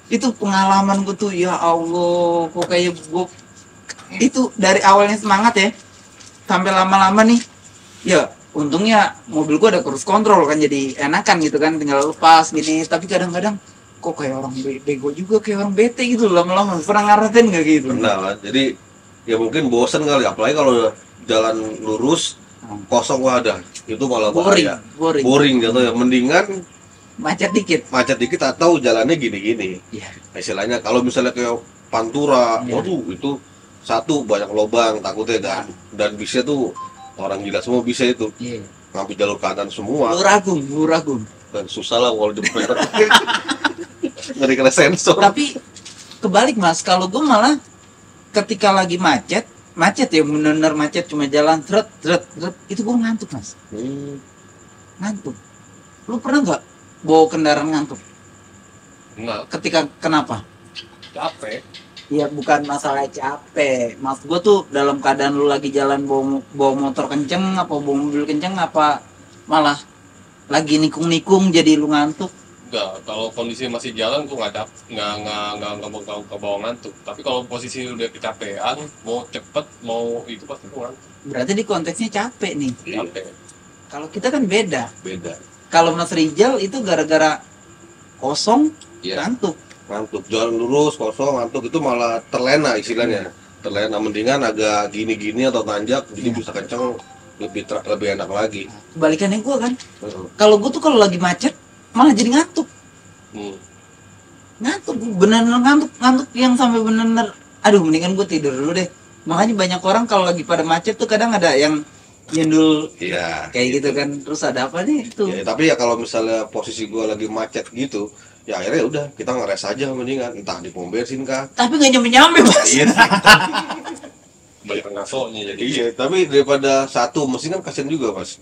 Speaker 1: Itu pengalaman gue tuh, ya Allah, kok kayak gue itu dari awalnya semangat ya sampai lama-lama nih ya untungnya mobil gue ada cruise control kan, jadi enakan gitu kan, tinggal lepas gini. Tapi kadang-kadang kok kayak orang bego juga, kayak orang bete gitu lama-lama. Pernah ngaratin nggak gitu?
Speaker 3: Pernah kan, jadi ya mungkin bosan kali, apalagi kalau jalan lurus kosong nggak ada, itu malah bahaya, boring gitu ya. Mendingan
Speaker 1: macet dikit
Speaker 3: atau jalannya gini-gini.
Speaker 1: ya.
Speaker 3: Istilahnya kalau misalnya kayak Pantura,
Speaker 1: Iya.
Speaker 3: waduh itu satu banyak lobang takutnya dan bisnya tuh orang gila semua bisa itu
Speaker 1: Iya.
Speaker 3: ngambil jalur kanan semua
Speaker 1: Luragung
Speaker 3: dan susah lah kalau jemput ngeri kena sensor.
Speaker 1: tapi kebalik Mas, kalau gue malah ketika lagi macet ya bener-bener macet, cuma jalan tret itu gue ngantuk Mas. Ngantuk. Lu pernah nggak bawa kendaraan ngantuk?
Speaker 2: Enggak,
Speaker 1: Ketika kenapa?
Speaker 2: capek.
Speaker 1: Ya bukan masalah capek, mas gue tuh dalam keadaan lu lagi jalan bawa motor kenceng apa bawa mobil kenceng, apa malah lagi nikung jadi lu ngantuk?
Speaker 2: Enggak, kalau kondisi masih jalan gua nggak mau ke bawah ngantuk. Tapi kalau posisi udah kecapean, mau cepet mau itu pasti gua ngantuk.
Speaker 1: Berarti di konteksnya capek nih.
Speaker 2: Capek.
Speaker 1: Kalau kita kan beda.
Speaker 3: Beda.
Speaker 1: Kalau Mas Rijal itu gara-gara kosong
Speaker 3: Iya.
Speaker 1: ngantuk.
Speaker 3: Ngantuk jalan lurus kosong ngantuk itu malah terlena istilahnya. Terlena, mendingan agak gini-gini atau tanjak jadi bisa kenceng, lebih enak lagi.
Speaker 1: Kebalikannya gue kan, kalau gue tuh kalau lagi macet malah jadi ngantuk. Ngantuk, bener-bener ngantuk yang sampai bener-bener aduh mendingan gue tidur dulu deh. Makanya banyak orang kalau lagi pada macet tuh kadang ada yang nyendul
Speaker 3: Iya.
Speaker 1: kayak gitu kan. Terus ada apa nih itu?
Speaker 3: Ya, tapi ya kalau misalnya posisi gua lagi macet gitu, ya akhirnya udah kita ngeres aja mendingan, entah di pom bensin kah.
Speaker 1: Tapi nggak nyampe Mas.
Speaker 3: Iya.
Speaker 2: Banyak ngasonya jadi.
Speaker 3: Iya, tapi daripada satu, mesin kan kasian juga mas.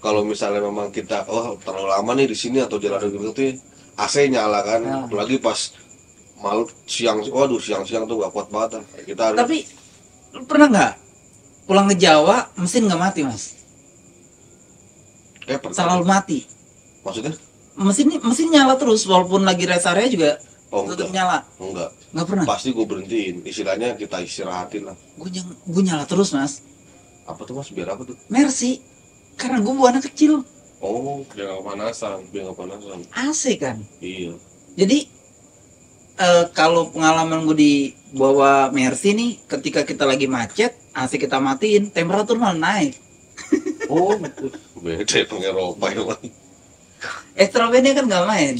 Speaker 3: kalau misalnya memang kita terlalu lama nih di sini atau jalan gitu tuh AC nyala kan, apalagi pas malam siang, waduh siang-siang tuh gak kuat banget kita harus.
Speaker 1: Tapi lu pernah nggak pulang ke Jawa mesin nggak mati mas? Selalu mati.
Speaker 3: Maksudnya?
Speaker 1: Mesin nyala terus walaupun lagi rest area juga tetap nyala. Nggak pernah.
Speaker 3: Pasti gue berhentiin. Istilahnya kita istirahatin lah.
Speaker 1: Gue nyala terus mas.
Speaker 3: Apa tuh mas? Biar apa tuh?
Speaker 1: Mercy. Karena gue bawa anak kecil.
Speaker 2: Oh, biar nggak panasan.
Speaker 1: AC kan.
Speaker 3: Iya.
Speaker 1: Jadi kalau pengalaman gue di bawa Mercy nih, ketika kita lagi macet, AC kita matiin, temperatur malah naik.
Speaker 3: Oh, beda pengen Eropa ya man.
Speaker 1: Extravennya kan nggak main.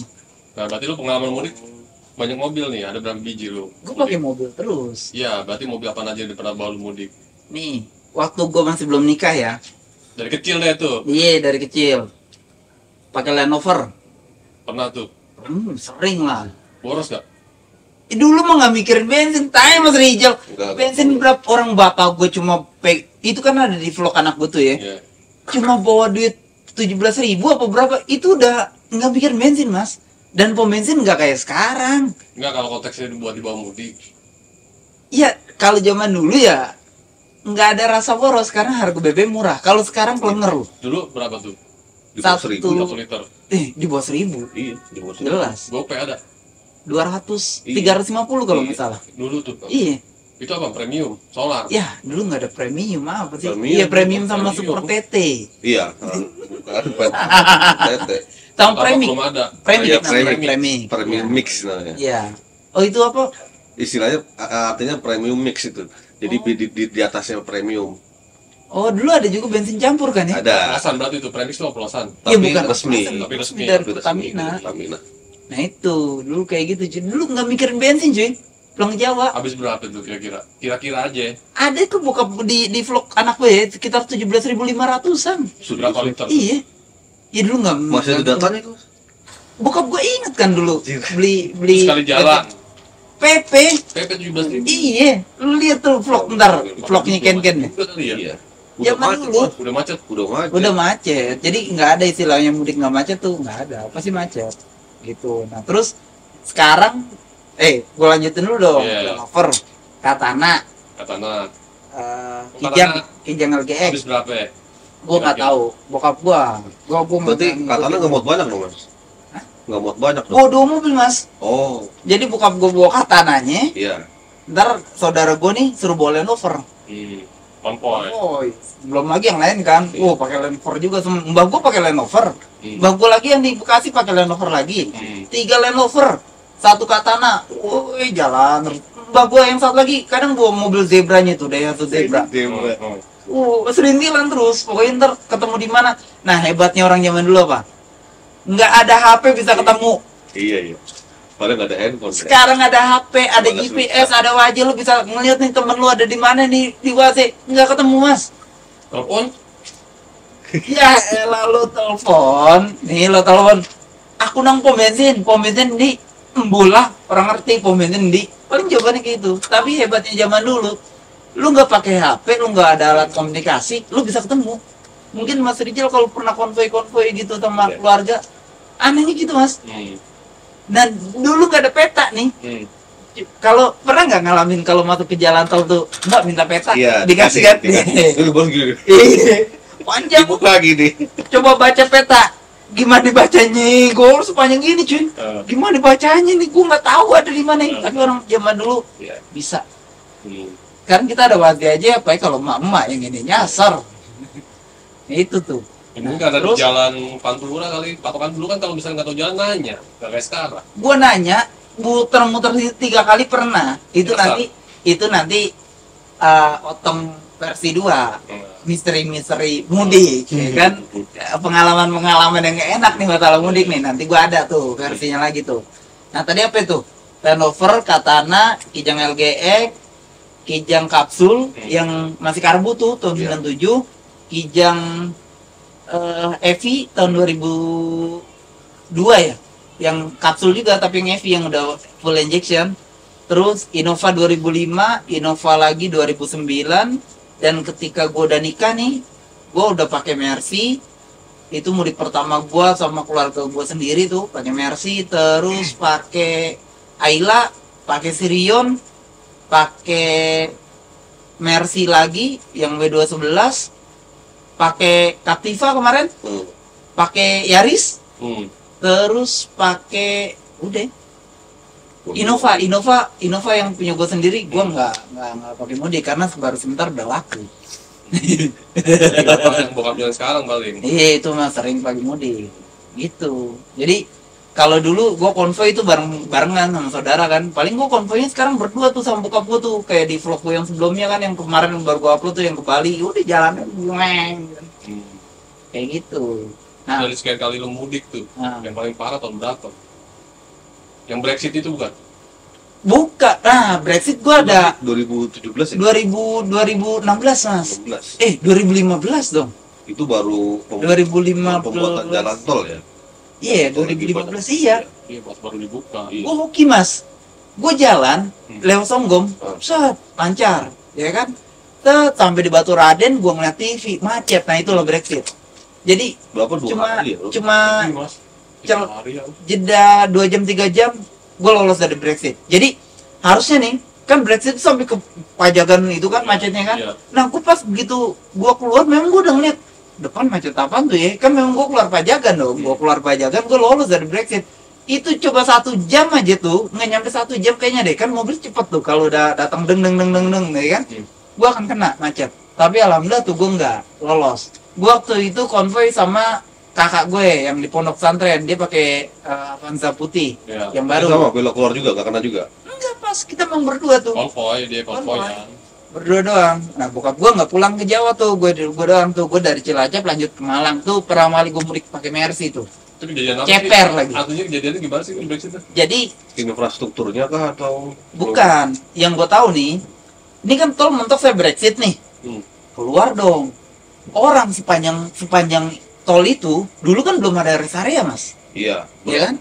Speaker 2: Nah, berarti lu pengalaman mudik banyak mobil nih, ada berapa biji lu?
Speaker 1: Gue pakai mobil terus.
Speaker 2: Iya, berarti mobil apa aja yang pernah bawa lu mudik?
Speaker 1: Nih, waktu gue masih belum nikah ya.
Speaker 2: Dari kecil deh tuh?
Speaker 1: Iya, dari kecil. Pakai Land Rover.
Speaker 2: Pernah tuh?
Speaker 1: Sering lah.
Speaker 2: Boros gak?
Speaker 1: Dulu mah nggak mikirin bensin, tanya Mas Rijal. Bensin berapa? Orang bapak gue cuma itu kan ada di vlog anak gue tuh ya.
Speaker 2: Yeah.
Speaker 1: Cuma bawa duit 17.000 apa berapa, itu udah nggak mikir bensin mas. Dan pom bensin nggak kayak sekarang.
Speaker 2: Nggak, kalau konteksnya dibuat dibawa mudik.
Speaker 1: Ya kalau zaman dulu ya nggak ada rasa boros karena harga BBM murah. Kalau sekarang pelenger loh.
Speaker 2: Dulu berapa tuh?
Speaker 3: Di bawah 1.000.
Speaker 2: 1 liter.
Speaker 1: Di bawah 1.000.
Speaker 3: Iya, di bawah 1.000.
Speaker 1: Jelas.
Speaker 2: GoPay ada?
Speaker 1: 200, 350 kalau nggak salah.
Speaker 2: Dulu tuh.
Speaker 1: Iya.
Speaker 2: Itu apa? Premium? Solar?
Speaker 1: Ya, dulu nggak ada premium apa sih?
Speaker 3: Premium.
Speaker 1: Iya, premium sama Super TT.
Speaker 3: Iya, bukan TT.
Speaker 1: Sama
Speaker 2: Apa
Speaker 1: premium.
Speaker 2: belum ada?
Speaker 3: Iya,
Speaker 1: Premium
Speaker 3: mix namanya.
Speaker 1: Iya. Oh, itu apa?
Speaker 3: Istilahnya artinya premium mix itu. Jadi di atasnya premium.
Speaker 1: Oh, dulu ada juga bensin campur kan ya?
Speaker 3: Ada.
Speaker 2: Polosan berarti itu, premix itu oplosan.
Speaker 1: Iya,
Speaker 3: Tapi
Speaker 1: bukan
Speaker 3: resmi.
Speaker 2: Tapi resmi.
Speaker 1: Dari
Speaker 3: Tapi
Speaker 1: Pertamina.
Speaker 3: Pertamina.
Speaker 1: Nah itu, dulu kayak gitu cuy. Dulu nggak mikirin bensin cuy. Pulang ke Jawa.
Speaker 2: Habis berapa tuh kira-kira? Kira-kira aja.
Speaker 1: Ada tuh buka di vlog anak gue ya, sekitar 17.500-an.
Speaker 2: Berapa liter?
Speaker 1: Iya. Ya dulu nggak.
Speaker 3: Masih ada datanya kok.
Speaker 1: Bokap gue inget kan dulu beli
Speaker 2: Sekali jalan.
Speaker 1: PP.
Speaker 2: PP 17.000.
Speaker 1: Iya, lu lihat tuh vlog ntar, vlognya Ken.
Speaker 2: Iya.
Speaker 3: Udah
Speaker 1: Zaman
Speaker 3: macet,
Speaker 1: dulu.
Speaker 3: Mas.
Speaker 2: Udah macet.
Speaker 1: Udah macet. Jadi nggak ada istilahnya mudik nggak macet tuh, nggak ada. Pasti macet. Gitu. Nah terus sekarang, gue lanjutin dulu dong.
Speaker 2: Yeah.
Speaker 1: Over, Katana, Kijang LGX.
Speaker 2: Habis berapa ya?
Speaker 1: Gue nggak tahu. Bokap gua
Speaker 3: Berarti katanya nggak muat banyak dong mas? Nggak muat banyak dong?
Speaker 1: Gua 2 mobil mas.
Speaker 3: Oh,
Speaker 1: Jadi bokap gua bawa Katananya.
Speaker 3: iya.
Speaker 1: Ntar saudara gua nih suruh bawa Land Rover.
Speaker 2: Konvoy.
Speaker 1: Oh, belum lagi yang lain kan. Pakai Land Rover juga. Mbah gua pakai Land Rover. Mbah gua lagi yang di Bekasi pakai Land Rover lagi. 3 Land Rover, 1 Katana. Woi, jalan terus. Mbah gua yang satu lagi kadang bawa mobil Zebranya tuh, Daihatsu Zebra. Serintilan terus. Pokoknya ntar ketemu di mana. Nah, hebatnya orang zaman dulu apa? Nggak ada HP bisa ketemu.
Speaker 3: Iya. Padahal nggak ada handphone.
Speaker 1: Sekarang ada HP, ada
Speaker 3: Mana
Speaker 1: GPS, ada wajah, lu bisa ngeliat nih temen lu ada di mana nih di WC. Nggak ketemu mas.
Speaker 2: Telepon?
Speaker 1: Ya elah lu telepon. Nih lo telepon. Aku nang pom bensin di Embulah. Orang ngerti pom bensin di. Paling jawabannya kayak gitu. Tapi hebatnya zaman dulu, lu nggak pakai HP, lu nggak ada alat komunikasi, lu bisa ketemu. Mungkin Mas Rijal kalau pernah konvoy gitu sama keluarga, anehnya gitu mas. Dan dulu nggak ada peta nih. Kalau pernah nggak ngalamin kalau masuk ke jalan tol tuh, Mbak minta peta, dikasih kan?
Speaker 3: Dulu bos gini.
Speaker 1: Panjang.
Speaker 3: Dibuka gini.
Speaker 1: Coba baca peta, gimana dibacanya? Gue sepanjang gini cuy. Gimana dibacanya nih? Gue nggak tahu ada di mana. Tapi orang zaman dulu bisa. Sekarang kita ada wajah aja, apa ya kalau emak-emak yang ini nyasar. Itu tuh.
Speaker 2: Ini kan ada di jalan Pantura kali. Patokan dulu kan kalau misalnya nggak tahu jalan nanya, nggak kayak sekarang.
Speaker 1: Gua nanya, muter-muter 3 kali pernah. Itu nanti Otong versi 2. Misteri mudik, ya kan? Pengalaman yang gak enak nih masalah mudik nih. Nanti gua ada tuh versinya lagi tuh. Nah tadi apa itu? Land Rover, Katana, Kijang LGX, Kijang Kapsul yang masih karbu tuh tahun 97. Kijang EV tahun 2002 ya, yang kapsul juga tapi yang EV yang udah full injection. Terus Innova 2005, Innova lagi 2009, dan ketika gue udah nikah nih, gue udah pakai Mercy, itu mudik pertama gua sama keluarga gua sendiri tuh pakai Mercy, terus pakai Ayla, pakai Sirion, pakai Mercy lagi yang W211, pakai Captiva kemarin, pakai Yaris, terus pakai udah Innova yang punya gue sendiri. Gue nggak pakai mudik karena baru sebentar udah laku.
Speaker 2: Yang bokap jalan sekarang paling.
Speaker 1: Iya, itu mah sering pakai mudik gitu. Jadi kalau dulu gue konvoy itu barengan sama saudara kan. Paling gue konvoynya sekarang berdua tuh sama bokap gue tuh, kayak di vlog gue yang sebelumnya kan, yang kemarin baru gue upload tuh yang ke Bali. Udah jalannya kayak gitu. Nah,
Speaker 2: dari sekian kali lu mudik tuh, yang paling parah tahun berapa? Yang Brexit itu bukan?
Speaker 1: Buka. Nah, Brexit gua ada
Speaker 3: 2017 ya?
Speaker 1: 2016, Mas. 2015 dong.
Speaker 3: Itu baru
Speaker 1: 2015.
Speaker 3: pembuatan jalan tol ya?
Speaker 1: Iya, 2015 iya.
Speaker 2: Iya, baru dibuka. Iya.
Speaker 1: Gua hoki, Mas. Gua jalan lewat Songgom, set, lancar, ya kan? Sampai di Batu Raden gua ngeliat TV, macet. Nah, itu loh Brexit. Jadi
Speaker 3: Berapa, 2 hari ya?
Speaker 1: cuma
Speaker 2: Iya, Mas. 3 hari ya.
Speaker 1: jeda 2 jam 3 jam gue lolos dari Brexit. Jadi harusnya nih kan Brexit sampai ke Pajagan itu kan macetnya kan.
Speaker 2: Iya.
Speaker 1: Nah gue pas begitu gue keluar memang gue udah ngeliat depan macet apaan tuh ya. Kan memang gue keluar Pajagan dong. Gue keluar Pajagan gue lolos dari Brexit. Itu coba 1 jam aja tuh, nggak nyampe 1 jam kayaknya deh. Kan mobil cepet tuh kalau udah datang deng ya kan. Gue akan kena macet. Tapi alhamdulillah tuh gue nggak lolos. Gue waktu itu konvoy sama kakak gue yang di pondok pesantren, dia pakai Avanza putih yang baru.
Speaker 3: Sama belok keluar juga, gak kena juga?
Speaker 1: Enggak, pas kita memang berdua tuh.
Speaker 2: Konvoy, dia konvoy ya.
Speaker 1: Berdua doang. Nah bokap gue nggak pulang ke Jawa tuh, gue doang tuh. Gue dari Cilacap lanjut ke Malang tuh. Pertama kali gue mudik pakai Mercy tuh.
Speaker 2: Itu kejadian apa?
Speaker 1: Ceper
Speaker 2: sih?
Speaker 1: lagi.
Speaker 2: Artinya kejadiannya gimana sih Brexit itu?
Speaker 1: Jadi
Speaker 3: Infrastrukturnya kah atau?
Speaker 1: bukan, yang gue tahu nih, ini kan tol mentok saya Brexit nih. Keluar dong. Orang sepanjang tol itu dulu kan belum ada rest area, Mas.
Speaker 3: Iya.
Speaker 1: Iya kan?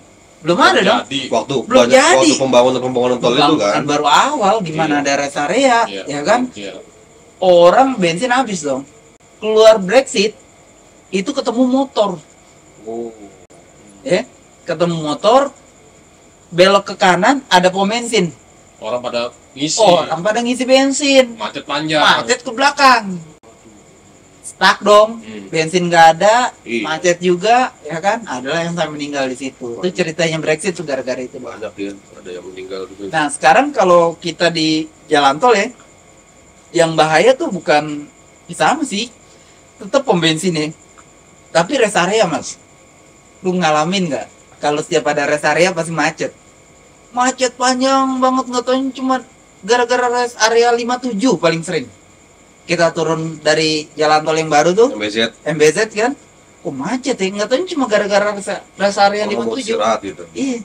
Speaker 1: Belum ada dong.
Speaker 3: Waktu
Speaker 1: Belum jadi.
Speaker 3: waktu pembangunan tol itu kan.
Speaker 1: Baru awal gimana ada rest area, ya kan? Orang bensin habis dong. Keluar Brexit itu ketemu motor. Ketemu motor, belok ke kanan ada pom bensin.
Speaker 2: Orang pada ngisi bensin. Macet panjang.
Speaker 1: Macet ke belakang. Stuck dong, bensin nggak ada, macet juga, ya kan? Adalah yang sampai meninggal di situ. Itu ceritanya Brexit tuh gara-gara itu.
Speaker 3: Banyak ya, ada yang meninggal juga.
Speaker 1: Nah sekarang kalau kita di jalan tol ya, yang bahaya tuh bukan sama sih, tetap pom bensin ya. Tapi rest area, Mas, lu ngalamin nggak? Kalau setiap ada rest area pasti macet. Macet panjang banget, nggak tahu cuma gara-gara rest area 57 paling sering. Kita turun dari jalan tol yang baru tuh, MBZ kan, macet ya, nggak tahu cuma gara-gara rest area 57.
Speaker 3: Gitu.
Speaker 1: Iya,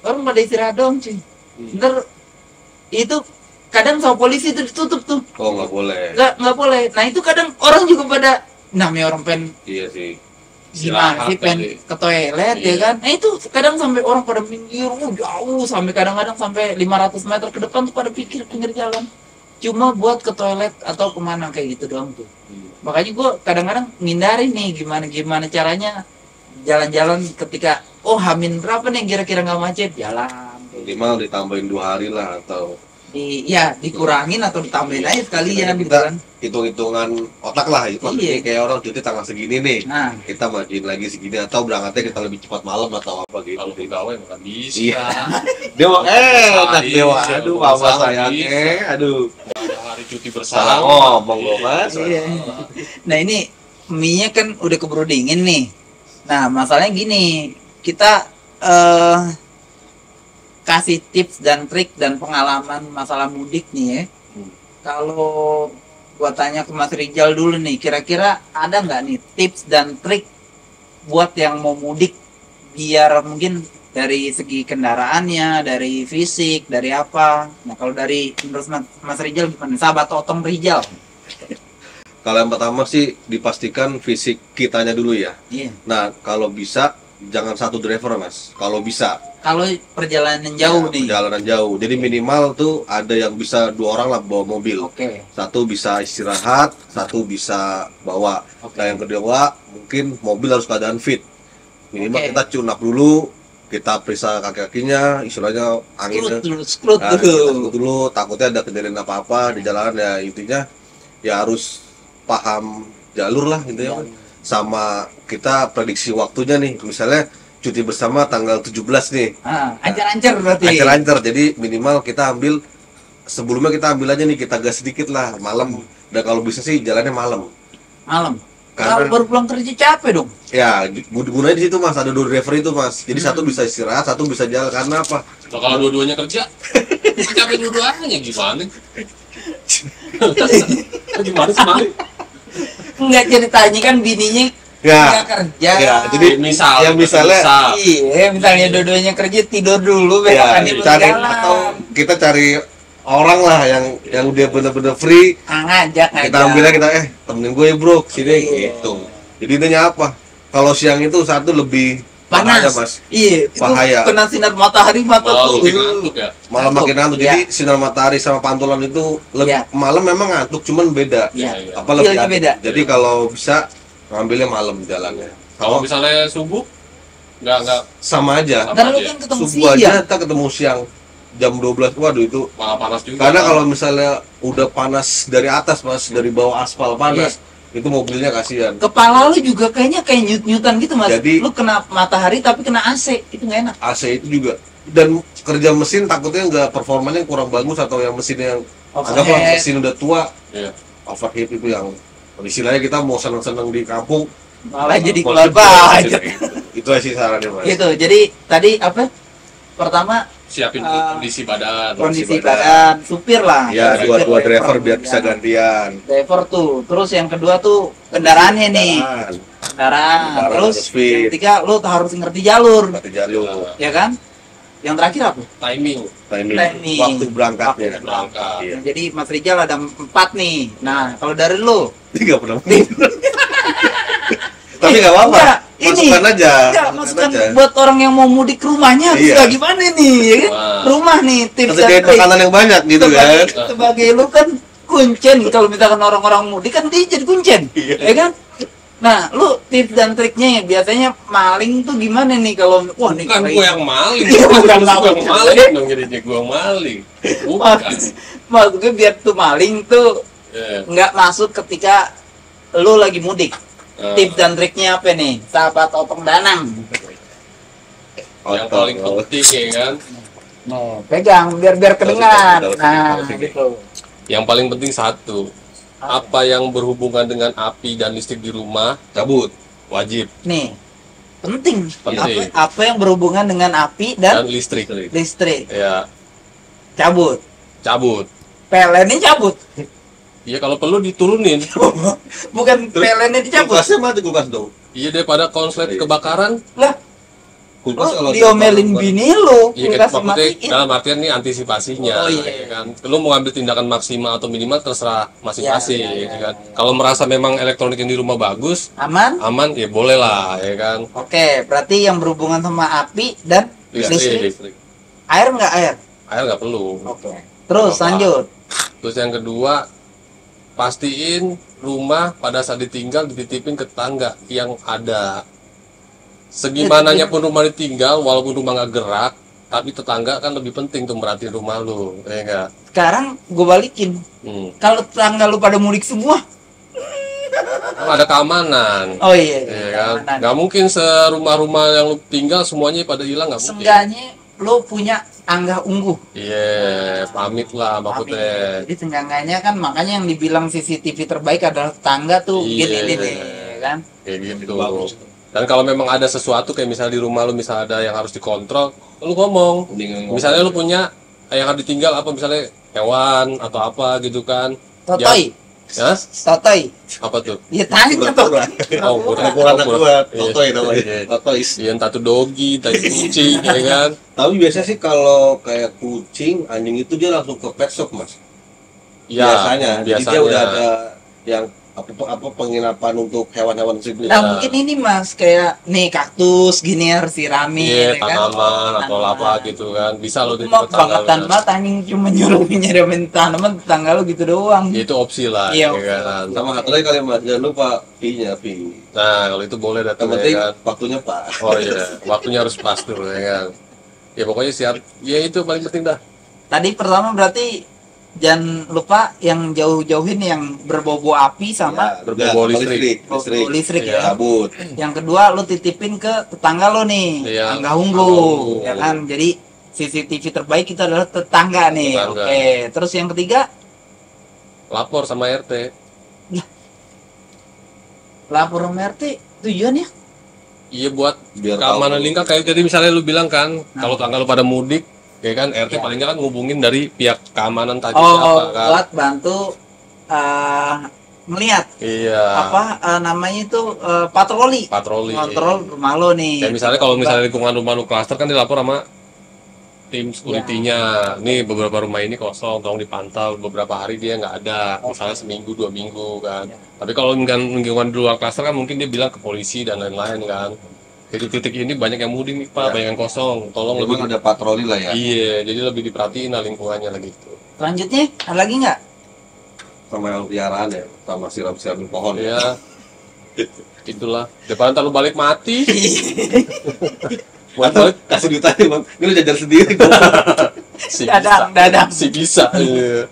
Speaker 1: orang pada istirahat dong cuy. Ntar itu kadang sama polisi itu ditutup tuh.
Speaker 3: Oh nggak boleh.
Speaker 1: Nggak boleh. Nah itu kadang orang juga pada, namanya orang pen.
Speaker 3: Iya sih.
Speaker 1: Gimana sih pen ke toilet ya kan? Nah itu kadang sampai orang pada minggir jauh, sampai kadang-kadang sampai 500 meter ke depan tuh pada pikir pinggir jalan. Cuma buat ke toilet atau kemana kayak gitu doang tuh. Makanya gue kadang-kadang ngindarin nih gimana caranya jalan-jalan ketika Hamin berapa nih kira-kira nggak macet, jalan.
Speaker 3: Minimal ditambahin 2 hari lah atau
Speaker 1: dikurangin atau ditambahin aja sekalian gitu kan.
Speaker 3: Hitung-hitungan otak lah itu.
Speaker 1: Iya.
Speaker 3: Kayak orang cuti tanggal segini nih.
Speaker 1: Nah,
Speaker 3: kita majuin lagi segini atau berangkatnya kita lebih cepat malam atau apa gitu.
Speaker 2: Kalau pegawai nggak bisa.
Speaker 3: Iya. Dewa Dewa. Aduh, mama sayangnya. Aduh.
Speaker 2: Ada hari cuti
Speaker 3: Salah
Speaker 2: bersama.
Speaker 3: ngomong loh, Mas.
Speaker 1: iya. Nah ini mie-nya kan udah keburu dingin nih. Nah masalahnya gini, kita kasih tips dan trik dan pengalaman masalah mudik nih ya. Kalau gua tanya ke Mas Rijal dulu nih, kira-kira ada nggak nih tips dan trik buat yang mau mudik biar mungkin dari segi kendaraannya, dari fisik, dari apa? Nah kalau dari menurut Mas Rijal gimana? Sahabat Otong Rijal.
Speaker 3: Kalau yang pertama sih dipastikan fisik kitanya dulu ya.
Speaker 1: Iya.
Speaker 3: Nah kalau bisa jangan satu driver, Mas. Kalau bisa.
Speaker 1: Kalau perjalanan jauh nih.
Speaker 3: Perjalanan jauh. Jadi minimal tuh ada yang bisa 2 orang lah bawa mobil.
Speaker 1: Oke.
Speaker 3: Satu bisa istirahat, satu bisa bawa. Nah yang kedua mungkin mobil harus keadaan fit. Minimal
Speaker 1: Oke.
Speaker 3: kita tune up dulu, kita periksa kaki-kakinya, istilahnya anginnya.
Speaker 1: Scrut
Speaker 3: Nah, kita
Speaker 1: dulu.
Speaker 3: takut dulu, takutnya ada kejadian apa-apa di jalanan, ya intinya ya harus paham jalur lah gitu ya. Sama kita prediksi waktunya nih, misalnya cuti bersama tanggal 17 nih.
Speaker 1: Ancar-ancar berarti.
Speaker 3: Lancar-lancar, jadi minimal kita ambil sebelumnya, kita ambil aja nih, kita gas sedikit lah malam, dan kalau bisa sih jalannya malam.
Speaker 1: Malam.
Speaker 3: Karena-
Speaker 1: Kalau baru pulang kerja capek dong.
Speaker 3: Ya, gunanya di situ Mas, ada 2 driver itu Mas. Jadi satu bisa istirahat, satu bisa jalan. Karena apa?
Speaker 2: Nah, kalau dua-duanya kerja, capek dua-duanya gimana? Gimana sih, Mali?
Speaker 1: Enggak, ceritanya kan bininya
Speaker 3: Ya,
Speaker 1: nggak kerja.
Speaker 3: ya, jadi
Speaker 2: Misal,
Speaker 3: misalnya
Speaker 1: Iya, misalnya dua-duanya kerja, tidur dulu
Speaker 3: ya,
Speaker 1: besokannya baru
Speaker 3: cari
Speaker 1: jalan.
Speaker 3: atau kita cari orang lah yang dia bener-bener free.
Speaker 1: Ngajak.
Speaker 3: Kita ambilnya, kita temenin gue ya bro sini gitu. Jadi intinya apa? Kalau siang itu satu lebih bahaya,
Speaker 1: panas.
Speaker 3: Mas.
Speaker 1: Iya, itu
Speaker 3: Bahaya.
Speaker 1: kena sinar matahari mata
Speaker 2: Malah
Speaker 1: tuh.
Speaker 2: lebih ngantuk ya.
Speaker 3: Malam
Speaker 1: Ngantuk.
Speaker 3: makin ngantuk. Jadi sinar matahari sama pantulan itu lebih
Speaker 1: Iya.
Speaker 3: malam memang ngantuk, cuman beda.
Speaker 1: Iya.
Speaker 3: Apa lebih
Speaker 1: Feelnya
Speaker 3: ngantuk.
Speaker 1: beda.
Speaker 3: Jadi kalau bisa ngambilnya malam jalannya.
Speaker 2: Kalau misalnya subuh, nggak
Speaker 3: Sama aja.
Speaker 1: Ntar lu kan ketemu
Speaker 3: Subuh
Speaker 1: siang.
Speaker 3: aja kita ketemu siang jam 12, waduh itu.
Speaker 2: malah panas juga.
Speaker 3: Karena kalau misalnya udah panas dari atas Mas, dari bawah aspal panas, itu mobilnya kasihan.
Speaker 1: Kepala lu juga kayaknya kayak nyut-nyutan gitu, Mas.
Speaker 3: Jadi-
Speaker 1: lu kena matahari tapi kena AC, itu nggak enak.
Speaker 3: AC itu juga, dan kerja mesin takutnya nggak, performanya kurang bagus, atau yang mesinnya yang anggaplah
Speaker 1: Overheat.
Speaker 3: mesin udah tua,
Speaker 2: Iya.
Speaker 3: overheat itu yang istilahnya kita mau seneng-seneng di kampung,
Speaker 1: Malah jadi
Speaker 3: kondisi
Speaker 1: keluar
Speaker 3: mesin.
Speaker 1: budget.
Speaker 3: Itu sih sarannya Mas.
Speaker 1: Gitu. Jadi tadi apa? Pertama
Speaker 2: Siapin kondisi badan.
Speaker 1: kondisi
Speaker 3: badan.
Speaker 1: badan, supir lah.
Speaker 3: Ya,
Speaker 1: Supir,
Speaker 3: dua driver biar bisa
Speaker 1: Ya.
Speaker 3: gantian.
Speaker 1: Driver tuh. Terus yang kedua tuh kendaraannya nih. Kendaraan.
Speaker 3: Kendaraan
Speaker 1: Terus
Speaker 3: harus fit.
Speaker 1: yang ketiga lu harus ngerti jalur,
Speaker 3: Berarti jalur,
Speaker 1: ya kan? Yang terakhir apa?
Speaker 2: Timing.
Speaker 3: timing, waktu berangkatnya.
Speaker 2: Waktu berangkat.
Speaker 3: Iya.
Speaker 1: Jadi Mas Rijal ada 4 nih. Nah, kalau dari lu
Speaker 3: Tiga pernah. Tapi nggak apa-apa.
Speaker 1: Enggak,
Speaker 3: Masukkan aja.
Speaker 1: Enggak,
Speaker 3: masukkan
Speaker 1: masukan
Speaker 3: aja.
Speaker 1: buat orang yang mau mudik ke rumahnya harus
Speaker 3: Iya.
Speaker 1: kayak gimana nih, ya kan?
Speaker 2: Wah.
Speaker 1: Rumah nih, tips dan
Speaker 3: Sediain
Speaker 1: trik.
Speaker 3: makanan yang banyak gitu kan.
Speaker 1: Sebagai lu kan kuncen, kalau misalkan orang-orang mudik kan dia jadi kuncen, ya kan? Nah, lu tips dan triknya ya, biasanya maling tuh gimana nih kalau wah nih
Speaker 2: Bukan
Speaker 1: keren.
Speaker 2: gue yang maling.
Speaker 1: Iya, bukan
Speaker 2: Gue yang
Speaker 1: maling.
Speaker 2: maling dong, jadinya gue yang maling. Bukan.
Speaker 1: Maksudnya biar tuh maling tuh
Speaker 2: Iya.
Speaker 1: nggak masuk ketika lu lagi mudik.
Speaker 2: Nah,
Speaker 1: Tips dan triknya apa nih? Sahabat Otong Danang.
Speaker 2: yang paling penting ya kan.
Speaker 1: Nih, pegang biar kedengar.
Speaker 3: Tahu,
Speaker 1: Nah,
Speaker 3: tahu, tahu.
Speaker 1: gitu.
Speaker 2: Yang paling penting satu, apa yang berhubungan dengan api dan listrik di rumah
Speaker 3: Cabut.
Speaker 2: wajib.
Speaker 1: Nih, penting.
Speaker 2: Penting.
Speaker 1: Apa yang berhubungan dengan api dan
Speaker 2: Dan listrik.
Speaker 1: listrik?
Speaker 2: Ya,
Speaker 1: Cabut.
Speaker 2: cabut.
Speaker 1: PLN-nya cabut.
Speaker 2: Iya, kalau perlu diturunin.
Speaker 1: Bukan PLN-nya dicabut.
Speaker 3: Kulkasnya mati, kulkas dong.
Speaker 2: Iya, daripada konslet kebakaran.
Speaker 1: Lah,
Speaker 3: Kulkas
Speaker 1: lu diomelin bini lu,
Speaker 2: Iya,
Speaker 1: kulkas
Speaker 2: kan maksudnya
Speaker 1: dimatiin.
Speaker 2: dalam artian nih antisipasinya.
Speaker 1: Oh, iya.
Speaker 2: Ya kan. Lu mau ngambil tindakan maksimal atau minimal terserah masing-masing,
Speaker 1: Ya,
Speaker 2: ya kan. Kalau merasa memang elektronik yang di rumah bagus,
Speaker 1: Aman?
Speaker 2: aman, ya boleh lah, ya kan.
Speaker 1: Oke, berarti yang berhubungan sama api dan listrik.
Speaker 2: Listrik.
Speaker 1: Air nggak air?
Speaker 2: Air nggak perlu.
Speaker 1: Oke. Terus
Speaker 2: Apa-apa.
Speaker 1: lanjut.
Speaker 2: Terus yang kedua, pastiin rumah pada saat ditinggal dititipin ke tetangga yang ada. Segimananya pun rumah ditinggal, walaupun rumah nggak gerak, tapi tetangga kan lebih penting tuh merhatiin rumah lu, ya enggak?
Speaker 1: Sekarang gue balikin. Kalau tetangga lu pada mudik semua,
Speaker 2: Kan ada keamanan.
Speaker 1: oh iya,
Speaker 2: Ya kan?
Speaker 1: keamanan.
Speaker 2: Nggak mungkin serumah-rumah yang lu tinggal semuanya pada hilang, nggak mungkin.
Speaker 1: Seenggaknya lu punya angga ungguh.
Speaker 2: Iya, pamit lah maksudnya.
Speaker 1: Jadi seenggaknya kan makanya yang dibilang CCTV terbaik adalah tetangga tuh
Speaker 2: Iya.
Speaker 1: gini nih kan.
Speaker 2: Kayak gitu.
Speaker 3: Bagus.
Speaker 2: Dan kalau memang ada sesuatu kayak misalnya di rumah lu misalnya ada yang harus dikontrol, lu ngomong. Misalnya lu punya yang harus ditinggal apa misalnya hewan atau apa gitu kan.
Speaker 1: Totoy,
Speaker 2: Ya?
Speaker 1: totoy.
Speaker 2: Apa tuh?
Speaker 1: Ya tanya tuh.
Speaker 2: Oh, kurang.
Speaker 3: Ukuran anak gua,
Speaker 2: Iya.
Speaker 3: Totoy namanya.
Speaker 2: Iya.
Speaker 3: Totois.
Speaker 2: Iya, entah tuh dogi, entah itu kucing, ya kan?
Speaker 3: Tapi biasanya sih kalau kayak kucing, anjing itu dia langsung ke pet shop, Mas.
Speaker 2: Ya,
Speaker 3: Biasanya. Jadi dia udah ada yang apa penginapan untuk hewan-hewan tersebut.
Speaker 1: Nah, mungkin ini Mas kayak nih kaktus gini harus siramin
Speaker 2: Iya,
Speaker 1: ya kan.
Speaker 2: tanaman atau apa gitu kan. Bisa lo
Speaker 1: Mau bangetan banget anjing cuma nyuruh nyiramin tanaman tetangga lu gitu doang.
Speaker 2: Ya, itu opsi lah.
Speaker 1: Iya,
Speaker 2: ya kan.
Speaker 3: Sama satu lagi kali Mas, jangan lupa fee-nya.
Speaker 2: Nah, kalau itu boleh
Speaker 3: Yang
Speaker 2: datang
Speaker 3: penting
Speaker 2: ya kan.
Speaker 3: waktunya Pak.
Speaker 2: Oh iya, waktunya harus pas tuh ya kan. Ya pokoknya siap. Ya itu paling penting dah.
Speaker 1: Tadi pertama berarti jangan lupa yang jauh-jauhin yang berbau api sama
Speaker 2: berbau listrik.
Speaker 1: listrik
Speaker 2: Iya.
Speaker 1: ya.
Speaker 3: Kabut.
Speaker 1: Yang kedua lu titipin ke tetangga lo nih,
Speaker 2: Iya.
Speaker 1: tangga unggul, ya kan. Jadi CCTV terbaik itu adalah tetangga nih.
Speaker 2: Tetangga.
Speaker 1: Oke, terus yang ketiga
Speaker 2: Lapor sama RT.
Speaker 1: lapor sama RT tujuannya.
Speaker 2: Iya buat
Speaker 3: Biar
Speaker 2: keamanan
Speaker 3: tahu.
Speaker 2: lingkar kayak tadi misalnya lu bilang kan, kalau tanggal lu pada mudik, ya kan RT
Speaker 1: Iya.
Speaker 2: paling nggak kan ngubungin dari pihak keamanan tadi
Speaker 1: Oh,
Speaker 2: siapa kan.
Speaker 1: buat bantu melihat
Speaker 2: Iya.
Speaker 1: namanya itu patroli.
Speaker 2: Patroli.
Speaker 1: Kontrol rumah lo nih.
Speaker 2: Kayak misalnya kalau misalnya lingkungan rumah lu klaster kan dilapor sama tim security-nya. Nih beberapa rumah ini kosong, tolong dipantau beberapa hari dia nggak ada, misalnya seminggu 2 minggu kan. Tapi kalau lingkungan di luar klaster kan mungkin dia bilang ke polisi dan lain-lain kan. Titik-titik ini banyak yang mudik nih Pak, banyak yang kosong, tolong lebih.
Speaker 3: Memang ada patroli lah ya.
Speaker 2: Iya, jadi lebih diperhatiin lah lingkungannya lah gitu.
Speaker 1: Selanjutnya ada lagi nggak?
Speaker 3: Sama yang piaraan ya, sama siram-siramin pohon ya.
Speaker 2: Ya, itulah. Depan ntar lu balik mati.
Speaker 3: Atau kasih duit aja Bang, ini lu jajar sendiri.
Speaker 2: Si
Speaker 1: Dadang.
Speaker 2: Si bisa. Iya.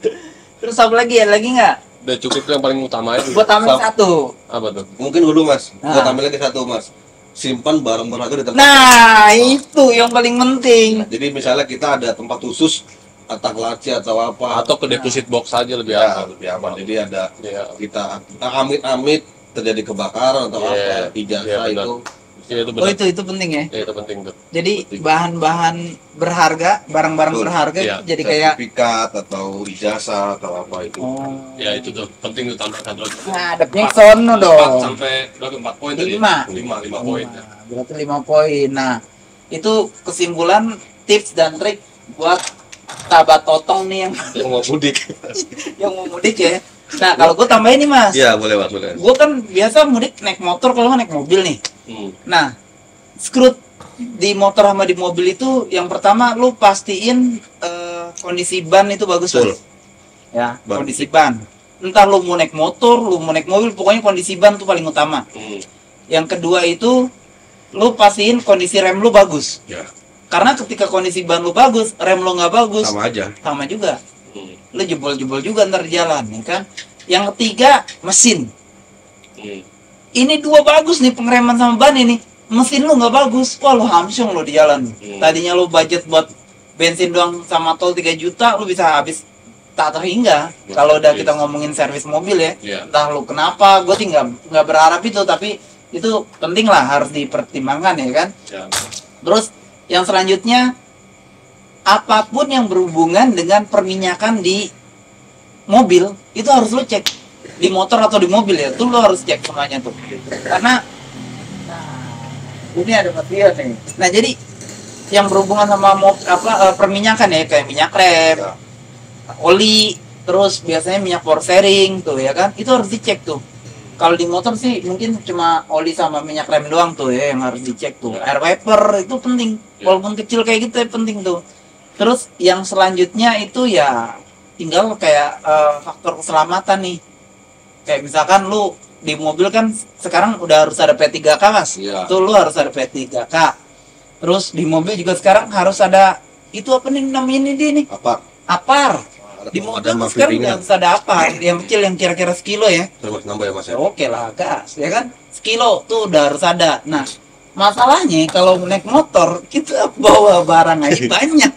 Speaker 1: Terus apa lagi? Ada lagi nggak?
Speaker 2: Udah cukup tuh yang paling utama itu.
Speaker 1: Gua tambahin satu.
Speaker 2: Apa tuh?
Speaker 3: Mungkin dulu Mas, gua
Speaker 1: Nah.
Speaker 3: tambahin lagi satu Mas. Simpan barang berharga di tempat.
Speaker 1: Nah, itu yang paling penting.
Speaker 3: Jadi misalnya kita ada tempat khusus atau laci atau apa,
Speaker 2: Atau ke deposit box aja lebih
Speaker 3: ya
Speaker 2: aman.
Speaker 3: lebih aman. Jadi ada
Speaker 2: Iya.
Speaker 3: kita amit-amit terjadi kebakaran atau
Speaker 2: Iya,
Speaker 3: apa, ijazah
Speaker 2: iya, benar.
Speaker 3: itu
Speaker 2: Iya itu
Speaker 1: Oh,
Speaker 2: benar.
Speaker 1: itu penting ya.
Speaker 2: Iya, itu penting tuh.
Speaker 1: Jadi bahan-bahan berharga, barang-barang
Speaker 3: Betul.
Speaker 1: berharga
Speaker 2: Iya.
Speaker 1: jadi kayak
Speaker 3: sertifikat atau ijazah atau apa itu.
Speaker 2: Ya itu tuh penting tuh tambah satu lagi.
Speaker 1: ngadepnya ke sono
Speaker 2: 4
Speaker 1: dong.
Speaker 2: sampai berapa 4 poin tadi?
Speaker 1: Lima.
Speaker 2: 5 poin.
Speaker 1: Nah, berarti 5 poin. Nah, itu kesimpulan tips dan trik buat sahabat Totong nih yang
Speaker 3: Yang mau mudik.
Speaker 1: yang mau mudik ya. Nah, kalau gue tambahin nih Mas,
Speaker 3: Iya, boleh Mas, boleh.
Speaker 1: gue kan biasa mudik naik motor, kalau nggak naik mobil nih.
Speaker 2: Hmm.
Speaker 1: Nah, screw di motor sama di mobil itu yang pertama lu pastiin kondisi ban itu bagus.
Speaker 3: Betul.
Speaker 1: Mas. Ya,
Speaker 3: Ban.
Speaker 1: kondisi ban. Entah lu mau naik motor, lu mau naik mobil, pokoknya kondisi ban tuh paling utama.
Speaker 2: Hmm.
Speaker 1: Yang kedua itu lu pastiin kondisi rem lu bagus.
Speaker 3: Ya,
Speaker 1: Karena ketika kondisi ban lu bagus, rem lu nggak bagus,
Speaker 3: sama aja.
Speaker 1: sama juga.
Speaker 2: Hmm.
Speaker 1: Lu jebol-jebol juga ntar di jalan, ya kan? Yang ketiga, mesin.
Speaker 2: Hmm.
Speaker 1: Ini dua bagus nih, pengereman sama ban ini. Mesin lu nggak bagus, wah lu hamsung lu di jalan. Tadinya lu budget buat bensin doang sama tol 3 juta, lu bisa habis tak terhingga. Kalau udah kita ngomongin servis mobil ya,
Speaker 2: Iya.
Speaker 1: entah lu kenapa, gue sih nggak berharap itu, tapi itu penting lah, harus dipertimbangkan ya kan.
Speaker 2: Ya.
Speaker 1: Terus yang selanjutnya, apapun yang berhubungan dengan perminyakan di mobil itu harus lo cek, di motor atau di mobil ya, tuh lo harus cek semuanya tuh. Karena ini ada material nih. Nah, jadi yang berhubungan sama perminyakan ya, kayak minyak rem, oli, terus biasanya minyak power steering tuh ya kan, itu harus dicek tuh. Kalau di motor sih mungkin cuma oli sama minyak rem doang tuh ya yang harus dicek tuh. Air wiper itu penting, walaupun kecil kayak gitu ya penting tuh. Terus yang selanjutnya itu ya tinggal kayak faktor keselamatan nih. Kayak misalkan lu di mobil kan sekarang udah harus ada P3K Mas.
Speaker 3: Iya.
Speaker 1: Tuh lu harus ada P3K. Terus di mobil juga sekarang harus ada itu apa nih namanya nih?
Speaker 3: Apa?
Speaker 1: Apar.
Speaker 3: Ada
Speaker 1: Di mobil
Speaker 3: pemadam
Speaker 1: tuh sekarang
Speaker 3: api
Speaker 1: udah
Speaker 3: ringan.
Speaker 1: harus ada apar yang kecil yang kira-kira sekilo ya.
Speaker 3: Terus nambah ya Mas ya.
Speaker 1: Oke lah gas ya kan, sekilo tuh udah harus ada. Nah masalahnya kalau naik motor kita bawa barang aja banyak,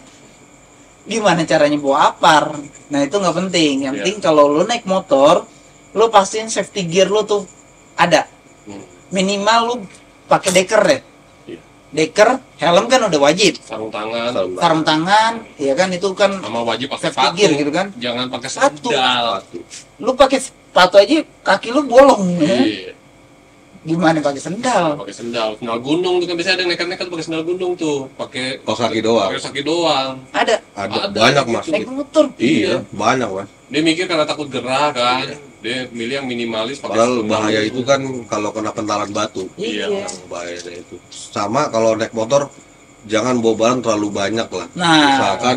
Speaker 1: gimana caranya bawa apar? Nah itu nggak penting, yang penting kalau lu naik motor lu pastiin safety gear lu tuh ada, minimal lu pakai deker deh. Deker, helm kan udah wajib,
Speaker 2: Sarung tangan.
Speaker 1: sarung tangan ya kan, itu kan
Speaker 2: Sama wajib pakai
Speaker 1: safety
Speaker 2: sepatu.
Speaker 1: gear gitu kan.
Speaker 2: Jangan pakai
Speaker 1: Sepatu.
Speaker 2: sandal.
Speaker 1: Lu pakai sepatu aja kaki lu bolong ya.
Speaker 2: Iya.
Speaker 1: Gimana pakai sendal?
Speaker 2: Pakai sendal gunung tuh kan biasanya ada yang nekat-nekat pakai sendal gunung tuh, pakai
Speaker 3: Kaos kaki doang.
Speaker 2: pakai kaki doang.
Speaker 1: Ada
Speaker 3: Ada
Speaker 2: Ada.
Speaker 3: banyak Mas.
Speaker 1: naik motor.
Speaker 3: Iya, banyak Mas.
Speaker 2: Dia mikir karena takut gerah kan. Dia milih yang minimalis pakai
Speaker 3: Padahal
Speaker 2: sepuluh.
Speaker 3: bahaya itu kan kalau kena pentalan batu.
Speaker 2: Iya.
Speaker 3: Yang bahayanya itu. Sama kalau naik motor jangan bawa barang terlalu banyak lah.
Speaker 1: Nah.
Speaker 3: Misalkan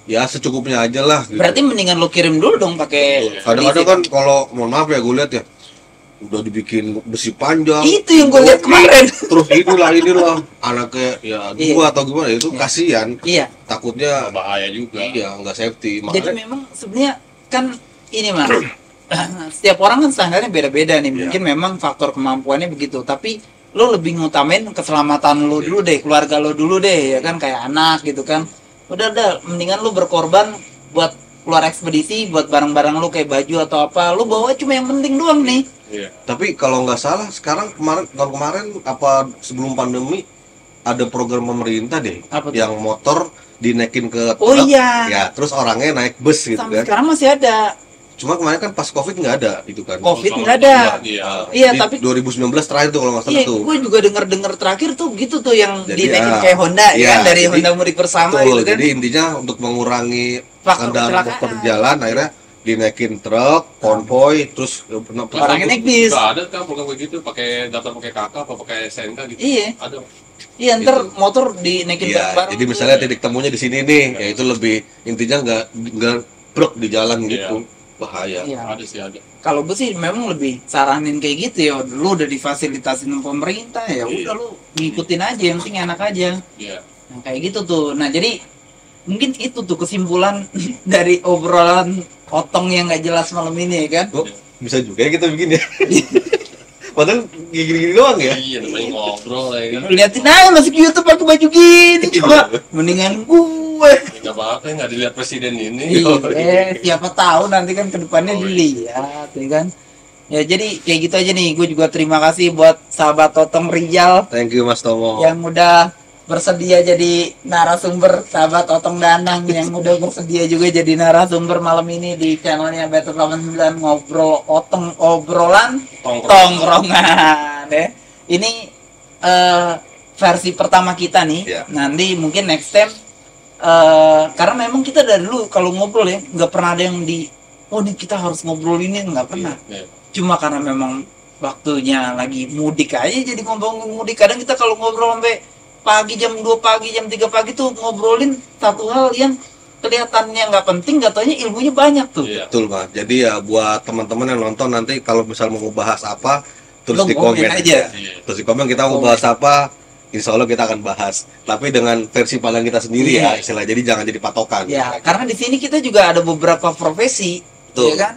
Speaker 3: ya secukupnya aja lah gitu.
Speaker 1: Berarti mendingan lu kirim dulu dong pakai
Speaker 3: Kadang-kadang kan kalau mohon maaf ya gue lihat ya udah dibikin besi panjang.
Speaker 1: itu yang gue lihat kemarin.
Speaker 3: Terus inilah anaknya ya dua atau gimana itu kasihan.
Speaker 1: Iya.
Speaker 3: Takutnya
Speaker 2: Bahaya juga.
Speaker 3: iya nggak safety.
Speaker 1: Jadi
Speaker 3: Makanya
Speaker 1: memang sebenarnya kan ini Mas. Setiap orang kan standarnya beda-beda nih. Mungkin memang faktor kemampuannya begitu, tapi lo lebih ngutamain keselamatan lo dulu deh, keluarga lo dulu deh, ya kan, kayak anak gitu kan. Udah, mendingan lo berkorban buat keluar ekspedisi, buat barang-barang lo kayak baju atau apa, lo bawa cuma yang penting doang nih.
Speaker 2: Iya.
Speaker 3: tapi kalau nggak salah sekarang tahun kemarin apa sebelum pandemi ada program pemerintah deh
Speaker 1: Apa tuh?
Speaker 3: yang motor dinaikin ke
Speaker 1: Oh
Speaker 3: truk,
Speaker 1: iya.
Speaker 3: ya terus orangnya naik bus gitu
Speaker 1: Sampai
Speaker 3: kan.
Speaker 1: sekarang masih ada.
Speaker 3: Cuma kemarin kan pas covid nggak ada itu kan.
Speaker 1: Covid
Speaker 2: Sama
Speaker 1: nggak ada.
Speaker 2: Iya.
Speaker 1: Iya,
Speaker 3: Di
Speaker 1: tapi
Speaker 3: 2019 terakhir tuh kalau nggak salah
Speaker 1: iya,
Speaker 3: tuh.
Speaker 1: gue juga dengar terakhir tuh gitu tuh yang
Speaker 3: Jadi,
Speaker 1: dinaikin
Speaker 3: ya,
Speaker 1: kayak Honda ya
Speaker 3: iya,
Speaker 1: kan, dari
Speaker 3: jadi-
Speaker 1: Honda Mudik Bersama
Speaker 3: Betul,
Speaker 1: gitu kan.
Speaker 3: jadi intinya untuk mengurangi
Speaker 1: Faktor
Speaker 3: kendaraan
Speaker 1: kecelakaan.
Speaker 3: motor jalan akhirnya dinaikin truk, konvoy, terus
Speaker 1: Orangnya naik bis.
Speaker 2: Nggak ada kan program kayak gitu, pakai daftar pakai kakak apa pakai SNK gitu.
Speaker 1: Iya.
Speaker 2: Ada.
Speaker 1: Iya, ntar motor dinaikin
Speaker 3: iya,
Speaker 1: bareng-bareng
Speaker 3: jadi
Speaker 1: tuh.
Speaker 3: misalnya titik temunya di sini nih, ya itu lebih intinya nggak brok di jalan gitu, bahaya.
Speaker 1: Iya.
Speaker 2: Ada sih ada.
Speaker 1: Kalau gue sih memang lebih saranin kayak gitu ya. Lu udah difasilitasin sama pemerintah ya,
Speaker 2: Iya.
Speaker 1: udah lu ngikutin aja, yang penting enak aja.
Speaker 2: Iya.
Speaker 1: Nah, kayak gitu tuh. Nah, jadi mungkin itu tuh kesimpulan dari obrolan Otong yang nggak jelas malam ini ya kan.
Speaker 3: Oh, bisa juga ya kita bikin ya. Padahal gini-gini doang ya.
Speaker 2: Iya, namanya ngobrol ya kan.
Speaker 1: Liatin aja masuk YouTube pakai baju gini coba. Mendingan gue.
Speaker 2: Nggak apa-apa, nggak dilihat presiden ini.
Speaker 1: Iya, siapa tahu nanti kan kedepannya dilihat, ya kan. Ya jadi kayak gitu aja nih. Gue juga terima kasih buat sahabat Otong Rijal
Speaker 3: Thank you Mas Tomo.
Speaker 1: yang udah bersedia jadi narasumber, sahabat Otong Danang yang udah bersedia juga jadi narasumber malam ini di channelnya Better 89 ngobrol Otong obrolan tongkrongan ya. Ini versi pertama kita nih.
Speaker 3: Ya.
Speaker 1: Nanti mungkin next time karena memang kita dari dulu kalau ngobrol ya nggak pernah ada yang oh nih kita harus ngobrol ini, nggak pernah.
Speaker 2: Iya.
Speaker 1: Cuma karena memang waktunya lagi mudik aja jadi ngomong mudik. Kadang kita kalau ngobrol sampai pagi jam 2 pagi, jam 3 pagi tuh ngobrolin satu hal yang kelihatannya nggak penting, gak taunya ilmunya banyak tuh.
Speaker 2: Iya.
Speaker 3: Betul Mas. Jadi ya buat teman-teman yang nonton nanti kalau misal mau ngebahas apa terus
Speaker 1: Lo
Speaker 3: di komen
Speaker 1: ngomongin aja.
Speaker 2: Iya.
Speaker 3: Terus di komen kita mau bahas apa, insya Allah kita akan bahas. Tapi dengan versi pandang kita sendiri ya,
Speaker 1: Iya.
Speaker 3: istilah. Jadi jangan jadi patokan.
Speaker 1: Ya, karena di sini kita juga ada beberapa profesi,
Speaker 3: Betul.
Speaker 1: ya kan?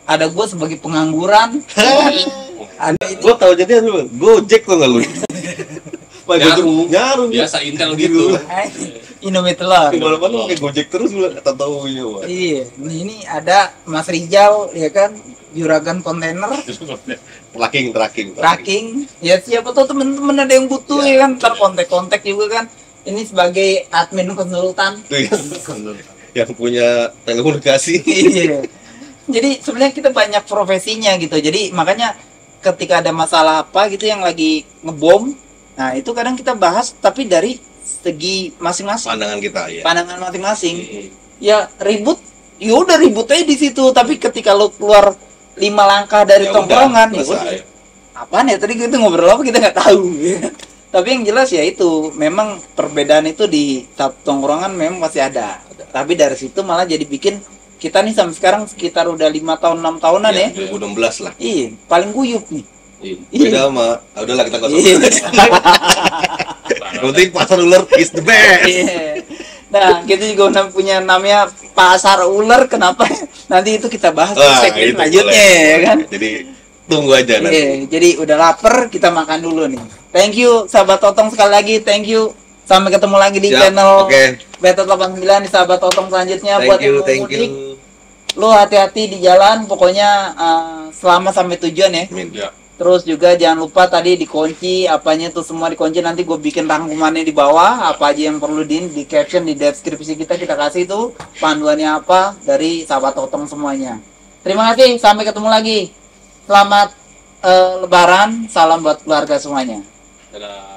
Speaker 1: Ada gue sebagai pengangguran, ada ini.
Speaker 3: Gue tahu jadi lu, Gojek tuh nggak lu? Nyaru.
Speaker 2: Biasa Intel gitu.
Speaker 1: Indomie telur.
Speaker 3: Kemana-mana lu pakai Gojek terus lu kata tahu ya. Wak.
Speaker 1: Iya, ini ada Mas Rijal, ya kan? Juragan kontainer, tracking. Ya siapa tahu temen-temen ada yang butuh ya kan? Ntar kontak-kontak juga kan. Ini sebagai admin konsultan.
Speaker 3: Tuh yang punya telekomunikasi.
Speaker 1: Iya. Jadi sebenarnya kita banyak profesinya gitu. Jadi makanya ketika ada masalah apa gitu yang lagi ngebom, nah itu kadang kita bahas tapi dari segi masing-masing,
Speaker 3: Pandangan kita ya.
Speaker 1: pandangan masing-masing. Ya ribut, ya udah ribut aja di situ. Tapi ketika lo keluar 5 langkah dari
Speaker 3: Ya
Speaker 1: tongkrongan,
Speaker 3: udah,
Speaker 1: ya udah.
Speaker 3: selesai.
Speaker 1: Apaan ya tadi kita ngobrol apa kita nggak tahu. Tapi yang jelas ya itu memang perbedaan itu di satu tongkrongan memang masih ada. Tapi dari situ malah jadi bikin kita nih sampai sekarang sekitar udah 5 tahun 6 tahunan ya.
Speaker 3: 2016 lah.
Speaker 1: Iya, paling guyup nih.
Speaker 3: Beda sama, udahlah kita nggak
Speaker 1: Iya.
Speaker 3: Yang penting pasar ular is the best.
Speaker 1: Iya. Nah, kita juga udah punya namanya pasar ular. Kenapa? Nanti itu kita bahas di
Speaker 3: Wah,
Speaker 1: segmen
Speaker 3: itu
Speaker 1: selanjutnya
Speaker 3: boleh.
Speaker 1: ya kan.
Speaker 3: Jadi tunggu aja nanti.
Speaker 1: Iya, jadi udah lapar, kita makan dulu nih. Thank you sahabat Otong sekali lagi, thank you. Sampai ketemu lagi di
Speaker 3: Siap,
Speaker 1: channel
Speaker 3: oke.
Speaker 1: Better 89 di sahabat Otong selanjutnya. Buat yang mau
Speaker 3: Thank
Speaker 1: mudik,
Speaker 3: you.
Speaker 1: lu hati-hati di jalan, pokoknya selama sampai tujuan ya.
Speaker 3: Amin.
Speaker 2: Ya.
Speaker 1: Terus juga jangan lupa tadi dikunci, apanya tuh semua dikunci. Nanti gue bikin rangkumannya di bawah, apa aja yang perlu di caption, di deskripsi kita kasih tuh panduannya apa dari sahabat Otong semuanya. Terima kasih, sampai ketemu lagi. Selamat Lebaran, salam buat keluarga semuanya.
Speaker 2: Dadah.